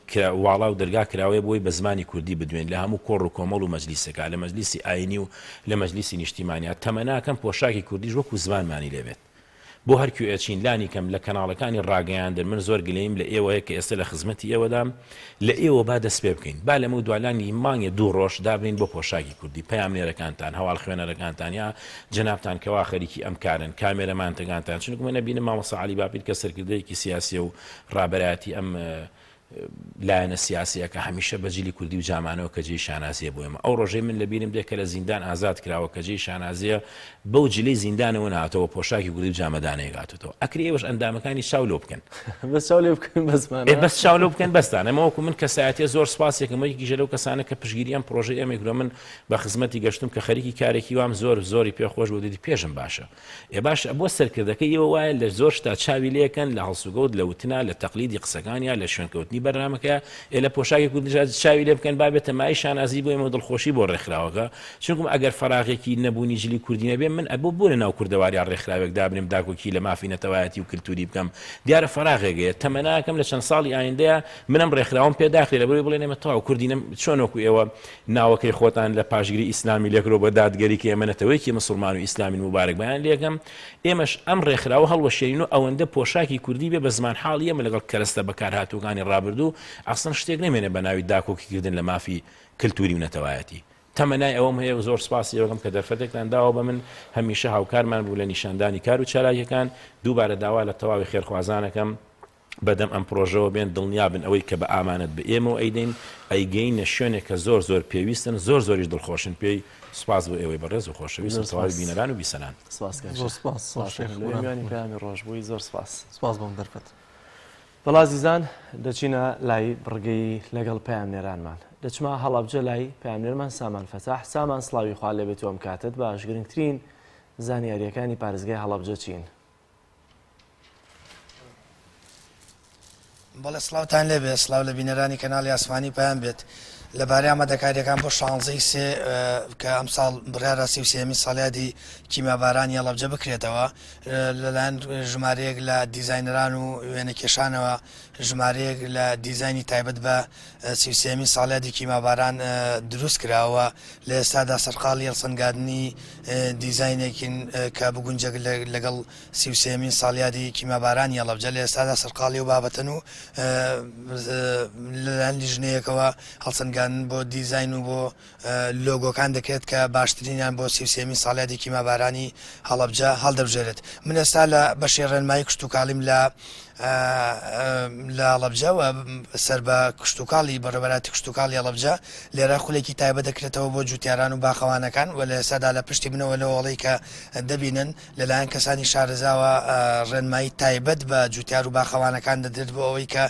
واڵا و دەرگا کراوەیە بۆی بە زمانی کوردی بدوێن لە هەموو کۆڕ و کۆمەڵ و مەجلیسەکە لە مەجلیسی ئاینی و لە مەجلیسی نیشتیمانیات تەمەناکەم پۆشاکی کوردیش وەکو زمانمانی لێبێت بۆ هەرکوێ ئەچین لانی کەم لە کەناڵەکانی ڕاگەیاندن من زۆر گلەیم لە ئێوەیە کە ئێستا لە خزمەتی ئێوەدام لە ئێوە با دەست پێ بکەین با لەمە دوالانی مانگێ 2 ڕۆژ دابین بۆ پۆشاکی کوردی پەیامنێرەکانتان هەواڵ خوێنەرەکانتان یا جەنابتان کەوا خەریکی ئەم کارن کامێرەمانتەکانتان چونکە من نەبینم مامۆستا عەلی باپیر کە سەرکردەیەکی سیاسی و ڕابەرایەتی ئەم لایەنە سیاسیە کە هەمیشە بەجلی کوردی و جامانەوە کە جێی شانازیە بۆ ئێمە ئەو ڕۆژەی من لەبیرم دێ کە لە زیندان ئازاد کراوە کە جێی شانازیە بەو جلەی زیندانەوە نهاتەوە پۆشاکی کوردی و جامەدانەیە هاتوتەوە ئەکری ئێوەش ئەندامەکانی شاو لۆ بکەن بەس شاو لێ بکەن بەسمانە بەس شاو لۆ بکەن بەستان ئەمە وەکو من کەسایەتیە زۆر سوپاسێکم یەکێکیشە لەو کەسانە کە پشگیریان پرۆژەی ئەمێکرۆ من بە خزمەتی گەشتم کە خەریکی کارێکی وام زۆری پێخۆش بۆ دیدی پێشم باشە باش بۆ سەرکردەکەی ئێوە وایە لە زۆر شتا چاوی لێکەن لە هەڵسوگەوت لە وتنا لە تەقلیدی قسەکانیان لە شوێنکەوتنی بەرنامەکەی بەرنامەکە لە پۆشاکی کوردی چاوی لێ بکەن بابێتە مای شانازی بۆ ئێمە دڵخۆشی بۆ ڕێکخراوەکە چونکم ئەگەر فراغێکی نەبوونی جلی کوردی نەبێ من ئەبوو بوو لە ناو کوردەواری ڕێکخراوێک دابنێم داکۆکی لە مافی نەتەوایەتی و کللتوری بکەم دیارە فراغێگەیە تەمەناکەم لە چەند ساڵی ئایندەیە منم ڕێکخراوم پێداخێ لە بۆی بڵێنێمە تەواو کوردی چۆنۆکو ئێوە ناوەکەی خۆتان لە پاشگیری ئیسلامی لێکرۆ بە دادگەری کە ئێمە نەتەوەیەکی مسلمان و ئیسلامی مبارەک بەیان لێکەم ئێمەش ئەم ڕێکخراوە هەڵوەشێنین و ئەوەندە پۆشاکی کوردی بێ بە زمان حاڵی ئێمە لەگەڵ کەرەستە بەکارهاتووەکانی ڕابردوو ئەسڵەن شتێک نەمێنێ بە ناوی داکۆکیکردن لە مافی کللتوری و نەتەوایەتی تەمەنای ئەوەم هەیە و زۆر سپاسی ئەوەم کە دەرفەتێکتان داوە بە من هەمیشە هاوکارمان بوو لە نیشاندانی کار و چالاکیەکان دووبارە داوا لە تەواوی خێرخوازانەکەم بەدەم ئەم پرۆژەوە بێن دڵنیابن ئەوەی کە بە ئامانەت بە ئێمە و ئەیدەین ئەیگەینە شوێنێک کە زۆر زۆر پێویستن زۆر زۆریش دڵخۆشن پێی سپاس بۆ ئێوەی بەڕێز و خۆشەویست تەواوی بینەران و بیسەران سپاسمیانی پێیانی ڕۆژ بووی زۆر سپاس بۆم دەرفەت بەڵازیزان دەچینە لای بڕگەی لەگەڵ پامنێرانمان دەچمە هەڵەبجە لای پامنێرمان سامان فەتاح سامان سڵاوی خوا لێبێت ئەم کاتت باش گرنگترین زانیاریەکانی پارێزگای هەڵەبجە چین بەڵێ سڵاوتان لێبێ سڵاو لە بینەرانی کەناڵی ئاسمانی پایان بێت لەبارەی ئامادەکاریەکان بۆ 16 سێ کە ئەم ساڵ بڕیارە 33 ساڵیادی کیمیابارانی هەڵەبجە بکرێتەوە لەلایەن ژمارەیەک لە دیزاینەران و وێنەکێشانەوە ژمارەیەک لە دیزایانی تایبەت بە 33 ساڵیادی کیمیاباران دروست کراوە لە ئێستادا سەرقاڵی هەڵسەنگاندنی دیزاینێکین کە بگونجێک لەگەڵ 33 ساڵیادی کیمیابارانی هەڵەبجە لە ئێستادا سەرقاڵی و بابەتن و لەلایەن لیژنەیەکەوە هەڵسەنگاندن بۆ دیزاین و بۆ لۆگۆکان دەکرێت کە باشترینیان بۆ 33 ساڵیادی کیمیابارانی هەڵەبجە هەڵدەبژێرێت من ئێستا لە بەشی ڕێنمایی کشتتوکاڵیم لە هەڵەبجەوە سەر بە کشتتوکاڵی بەڕێبەراتی کشتتوکاڵی هەڵەبجە لێرە خولێکی تایبەت دەکرێتەوە بۆ جوتیاران و باخەوانەکان و لە ئێستادا لە پشتی بنەوە لە وڵی کە دەبینن لەلایەن کەسانی شارەزاوە ڕێنمایی تایبەت بە جوتیار و باخەوانەکان دەدرێت بۆ ئەوەی کە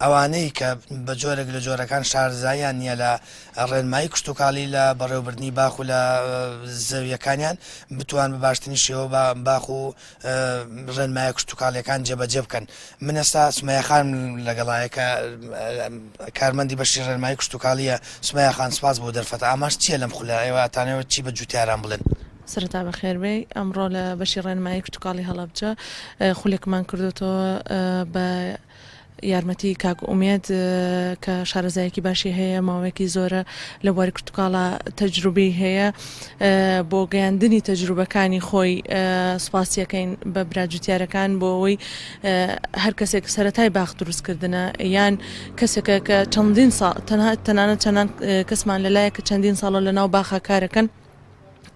ئەوانەی کە بە جۆرێک لە جۆرەکان شارزاییان نییە لە ڕێنمایی کشتتوکاڵی لە بەڕێوەبردننی باخ و لە زەویەکانیان بتوان بە باشترین شێوە باخ و ڕێنمایە کشتتوکاڵیەکان جێبەجێ بکەن من ئێستا سمایەخان لەگەڵایە کە کارمەندی بەشی ڕێنمایی کشتتوکاڵیە سمایەخان سپاس بۆ دەرفەتە ئاماش چییە لەم خولە ئێوەتانەوە چی بە جوتیاران بڵێن سەرەتا بەخێربێ ئەمڕۆ لە بەشی ڕێنمایی کشتتوکاڵی هەڵەبجە خولێکمان کردوتەوە بە یارمەتی کاک ئومێد کە شارەزایەکی باشی هەیە ماوەیەکی زۆرە لە بواری کشتتوکاڵە تەجروبی هەیە بۆ گەیاندنی تەجروبەکانی خۆی سوپاسیەکەین بە براجوتیارەکان بۆ ئەوەی هەر کەسێک سەرەتای باخ دروستکردنە یان کەسێکە کە چەندین ساڵ تەنانەت چەندان کەسمان لەلایە کە چەندین ساڵە لە ناو باخە کارەکەن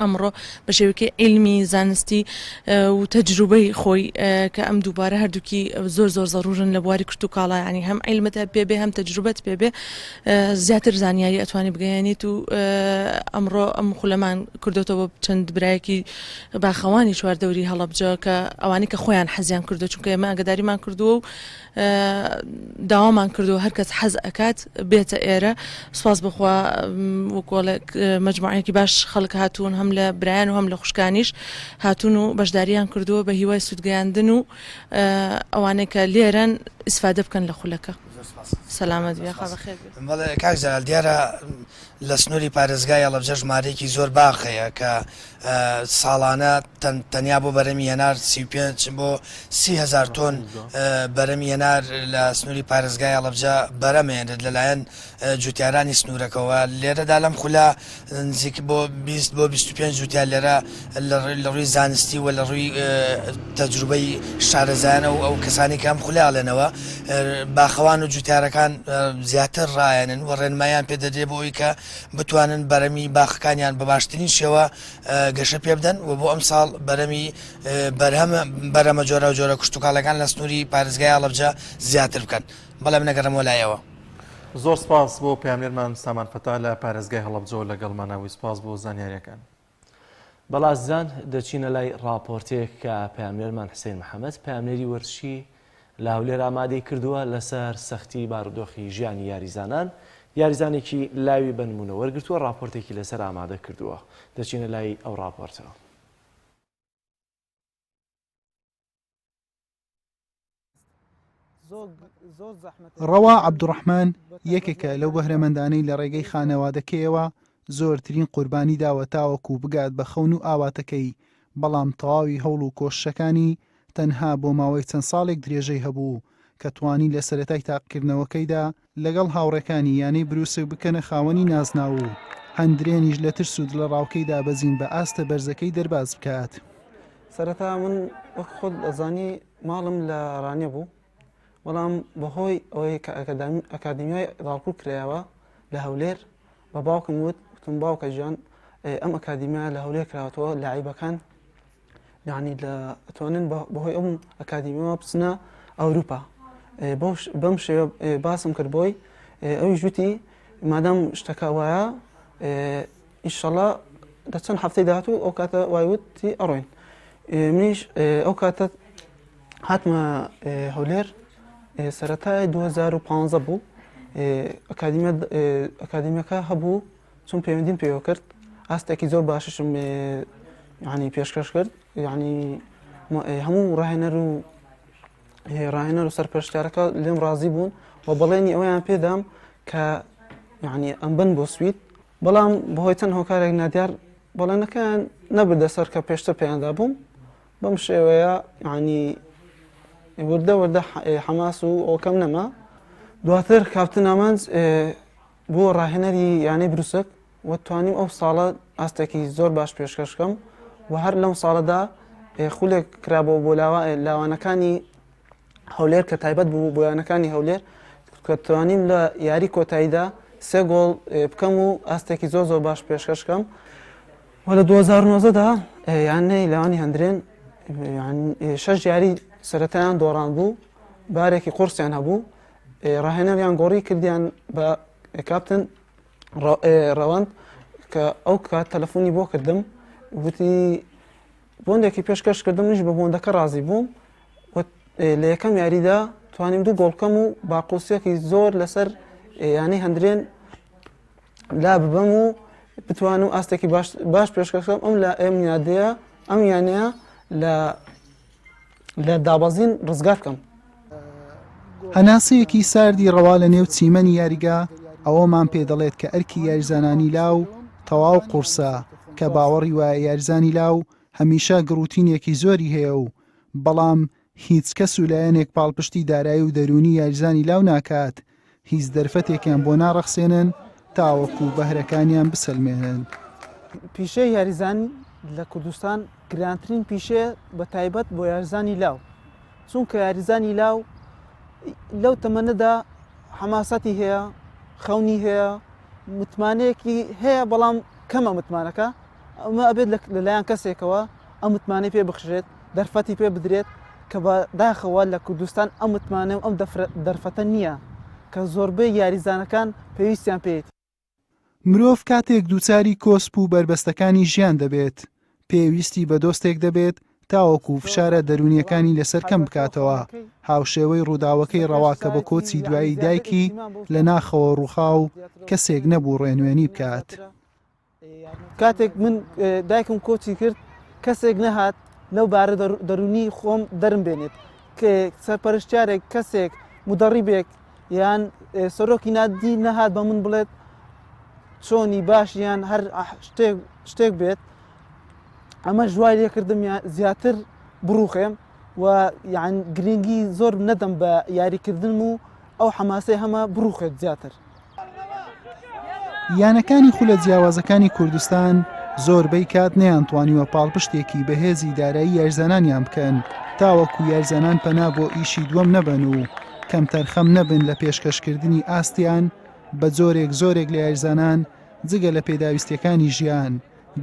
ئەمڕۆ بە شێوەیەکی علمی زانستی و تەجروبەی خۆی کە ئەم دووبارە هەردووکی زۆر زۆر زەڕورن لە بواری کشتتوکاڵە ینی هەم عیلمەتە پێبێ هەم تەجروبەت پێبێ زیاتر زانیاری ئەتوانی بگەیانیت و ئەمڕۆ ئەم خولەمان کردوتەوە چەند برایەکی باخەوانی چواردەوری هەڵەبجە کە ئەوانی کە خۆیان حەزیان کردو چونکە ئێمە ئەگەداریمان کردووە و داوامان کردو هەرکەس حەز ئەکات بێتە ئێرە سوپاس بخوا وەکۆڵێک مەجموعەیەکی باش خەڵک هاتوون هەم لە برایان و هەم لە خوشکانیش هاتوون و بەشداریان کردووە بە هیوای سوودگەیاندن و ئەوانەی کە لێرەن ئیسفادە بکەن لە خولەکە سەلامەت بێخوا بەخێر بەڵێ کاک جەلال دیارە لە سنووری پارێزگای هەڵەبجە ژمارەیەکی زۆر باخەیە کە ساڵانە تەنیا بۆ بەرەمی هێنار 35 بۆ 30,000 تۆن بەرەمی هێنار لە سنووری پارێزگای هەڵەبجە بەرەمێنێت لەلایەن جوتیارانی سنوورەکەەوە لێرەدا لەم خولە نزیک بۆ 20 بۆ 25 جوتیار لێرە لە ڕووی زانستی و لە ڕووی تەجروبەی شارەزایانە و ئەو کەسانی کە ئەم خولەڵێنەوە باخەوان و جوتیارەکان زیاتر ڕایەنن و ڕێنمایان پێدەدرێت بۆ ئەوی کە بتوانن بەرەمی باخەکانیان بە باشترین شێوە گەشە پێ بدەن و بۆ ئەم ساڵ بەرەمی بەرەمە جۆرە و جۆرە کشتتوکاڵەکان لە سنووری پارێزگای هەڵەبجە زیاتر بکەن بەڵام نەگەڕمەوە لایەوە زۆر سپاس بۆ پامنێرمان سامان فەتا لە پارێزگای هەڵەبجە لەگەڵمانەوەی سپاس بۆ زانیاریەکان بەڵازدان دەچینە لای راپۆرتێک کە پامنێرمان حسین محەممەد پامنێری وەرشی لە هەولێر ئامادەی کردووە لەسەر سەختی بارودۆخی ژیانی یاریزانان یاریزانێکی لاوی بنمونە وەرگرتووە راپۆرتێکی لەسەر ئامادە کردووە دەچینە لای ئەو راپۆرتەوە ڕەوا عەبدوڕەحمان یەکێکە لەو بەهرەمەندانەی لە ڕێگەی خانەوادەکەیەوە زۆرترین قوربانی داوە تاوەکو بگات بە خەون و ئاواتەکەی، بەڵام تەواوی هەوڵ و کۆششەکانی تەنها بۆ ماوەی چەند ساڵێک درێژەی هەبوو کە توانی لە سەرەتای تاقیکردنەوەکەیدا لەگەڵ هاوڕێکانی یانەی بروسک بکەنە خاوەنی نازناو و هەندرێنیش لە ترس و لە ڕاوکەیدا بەزین بە ئاستە بەرزەکەی دەرباز بکات. سەرەتا من وەک خۆت ئەزانی ماڵم لە ڕانێ بوو، بەڵام بەهۆی ئەوەی کە ئەکادمیای ڕاڵپور کرایەوە لە هەولێر بە باوکم وتم باوکە ژیان ئەم ئەکادیمیا لە هەولێر کراوەتەوە لە عیبەکان یعنی ئەتوانن بەهۆی ئەم ئەکادیمیەوە بچنە ئەوروپا. بەم شێوە باسم کرد بۆی ئەوی ژووتی مادام شتەکە وایە ئینشەڵا لە چەند هەفتەی داهاتوو ئەو کاتە وایوتی ئەڕۆین. منیش ئەو کاتە هاتمە هەولێر سەرەتای 2015 بوو، ئەکادیمیەکە هەبوو چون پەیوەندیم پێوە کرد، ئاستێکی زۆر باششم ینی پێشکەش کرد، ینی هەموو ڕاهێنەر و سەرپەرشتیارەکە لێم ڕازی بوون و بەڵێنی ئەویان پێدام کە ینی ئەمبەن بۆ سوید، بەڵام بەهۆی چەند هۆکارێک نادیار بەڵێنەکەیان نەبردە سەر کە پێشتر پێیاندا بووم. بەم شێوەیە ینی وردە حەماس و ئەوکەم نەما. دواتر کاپتن ئامانج بۆ ڕاهێنەری یانەی بروسک و توانیم ئەو ساڵە ئاستێکی زۆر باش پێشکەشکەم و هەر لەم ساڵەدا خولێک کرابەوە بۆ لاوانەکانی هەولێر کە تایبەت بوو بۆ یانەکانی هەولێر کە توانیم لە یاری کۆتاییدا 3 گۆڵ بکەم و ئاستێکی زۆر باش پێشکەشکەم. و لە 2019دا یانەی لەوانی هەندرێن 6 یاری سەرەتایان دۆڕان بوو، بارێکی قورسیان هەبوو، ڕاهێنەریان گۆڕی کردیان بە کاپتن ڕەوەند کە ئەو کات تەلەفۆنی بۆ کردم وتی بۆندێکی پێشکەش کردم، منیش بە بۆندەکە ڕازی بووم و لە یەکەم یاریدا توانیم 2 گۆڵ بکەم و باقوسیەکی زۆر لەسەر یانەی هەندرێن لا ببەم و بتوانم ئاستێکی باش پێشکەشم ئەم یادەیە ئەم یانەیە لە دابەزین ڕزگار بکەم. هەناسەیەکی ساردی ڕەوا لە نێو چیمەنی یاریگا ئەوەمان پێ دەڵێت کە ئەرکی یاریزانانی لاو تەواو قورسە کە باوەڕی وایە یاریزانی لاو هەمیشە گڕوتینێکی زۆری هەیە و بەڵام هیچ کەس و لایەنێک پاڵپشتی دارایی و دەرونی یاریزانی لاو ناکات، هیچ دەرفەتێکیان بۆ ناڕەخسێنن تاوەکو بەهرەکانیان بسەلمێنن. پیشەی یاریزانی لە کوردستان گرانترین پیشەیە بە تایبەت بۆ یاریزانی لاو، چونکە یاریزانی لاو لەو تەمەنەدا حەماسەتی هەیە، خەونی هەیە، متمانەیەکی هەیە، بەڵام کەمە متمانەکە، ئەمە ئەبێت لەلایەن کەسێکەوە ئەم متمانەی پێ بخشێت، دەرفەتی پێ بدرێت کە بەداخەوە لە کوردستان ئەم متمانە و ئەم دەرفەتە نییە کە زۆربەی یاریزانەکان پێویستیان پێێت. مرۆڤ کاتێک دووچاری کۆسپ و بربەستەکانی ژیان دەبێت، پێویستی بە دۆستێک دەبێت تاوەکو فشارە دەرونیەکانی لەسەر کەم بکاتەوە، هاوشێوەی ڕووداوەکەی ڕەواکە بە کۆچی دوایی دایکی لە ناخەوە ڕووخاو کەسێک نەبوو ڕێنوێنی بکات. کاتێک من دایکم کۆچی کرد کەسێک نەهات لەو بارە دەرونی خۆم دەرم بێنێت کە سەرپەرشتیارێک کەسێک مدەڕیبێک یان سەرۆکی نادی نەهات بە من بڵێت چۆنی باشیان هەر شتێک بێت. ئەمە ژوای لێکردم زیاتر بڕوخێم و یان گرنگی زۆر نەدەم بە یاریکردن و ئەو حەماسەی هەمە بڕوخێت زیاتر. یانەکانی خولە جیاوازەکانی کوردستان زۆربەی کات نەیانتوانیوە پاڵپشتێکی بەهێزی دارایی یاریزانانیان بکەن تاوەکو یاریزانان پەنا بۆ ئیشی دووەم نەبن و کەم تەرخەم نەبن لە پێشکەشکردنی ئاستیان بە زۆرێک لە یاریزانان جگە لە پێداویستیەکانی ژیان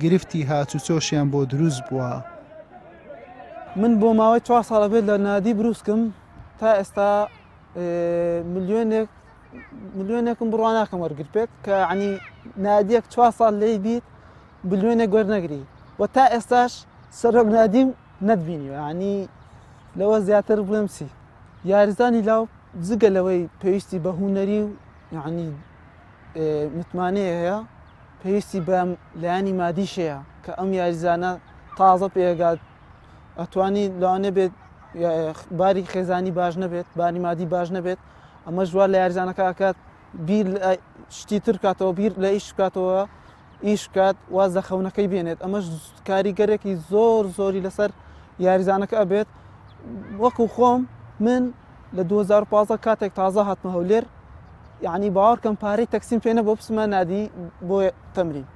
گرفتی هاتوچۆشیان بۆ دروست بووە. من بۆ ماوەی 4 ساڵە بێت لە نادی بروسکم تا ئێستا ملیۆنێکم بڕوا ناکەم وەرگرت کە عنی نادیەک 4 ساڵ لێی بیت بلیۆنێک وەرنەگری و تا ئێستاش سەرۆک نادیم نەتبینیوە، عنی لەوە زیاتر بڵێم چی یاریزانی لاو جگە لەوەی پێویستی بە هونەری و یعنی متمانەیە هەیە، پێویستی بە لایانی مادیشەیە کە ئەم یاریزانە تازە پێگات ئەتوانی لەوانێ بێت باری خێزانی باش نەبێت باری مادی باش نەبێت ئەمە ژوار لە یاریزانەکە ئاکات بیر شتی تر کاتەوە بیر لە ئیش بکاتەوە ئیش بکات واز لە خەونەکەی بێنێت ئەمەش کاریگەرێکی زۆر زۆری لەسەر یاریزانەکە ئەبێت وەکو خۆم من لە 2015 کاتێک تازە هاتمە هەولێر یعنی باوەڕکەم پارەی تەکسیم پێ نەبوو بچمە نادی بۆ تەمرین.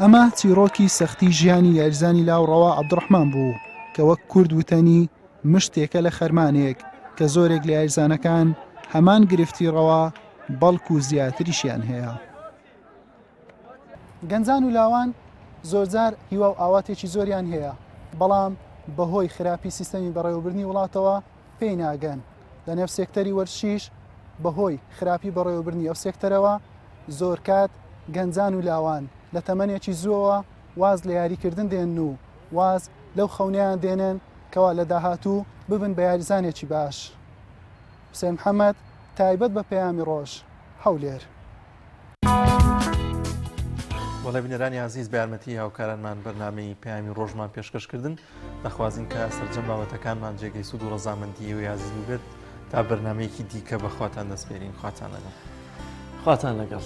ئەمە چیرۆکی سەختی ژیانی یاریزانی لاوڕەوە عەبدوڕەحمان بوو کە وەک کورد وتەنی مشتێکە لە خەرمانێک کە زۆرێک لە یاریزانەکان هەمان گرفتی ڕەوە بەڵکو و زیاتریشیان هەیە. گەنجان و لاوان زۆرجار هیوا و ئاواتێکی زۆریان هەیە بەڵام بەهۆی خراپی سیستەمی بەڕێوەبردننی وڵاتەوە پێی ناگەن لە نێو سێکتەری وەرشیش بەهۆی خراپی بەڕێوەبردننی ئەو سێکتەرەوە زۆر کات گەنجان و لاوان لە تەمەنێکی زووەوە واز لە یاریکردن دێن و واز لەو خەونیان دێنن کەوا لە داهاتوو ببن بە یاریزانێکی باش. حوسێن محەممەد تایبەت بە پەیامی ڕۆژ هەولێر. وڵای بنێرانی عزیز بە یارمەتی هاوکارانمان بەرنامەی پەیامی ڕۆژمان پێشکەشکردن دەخوازین کە سەرجەم بابەتەکانمان جێگەی سوود و ڕەزامەندی و عزیز بێت تا بەرنمەیەکی دیکە بەخواتان دەستپێرین خواتان لەگەڵ خواتان لەگەڵ.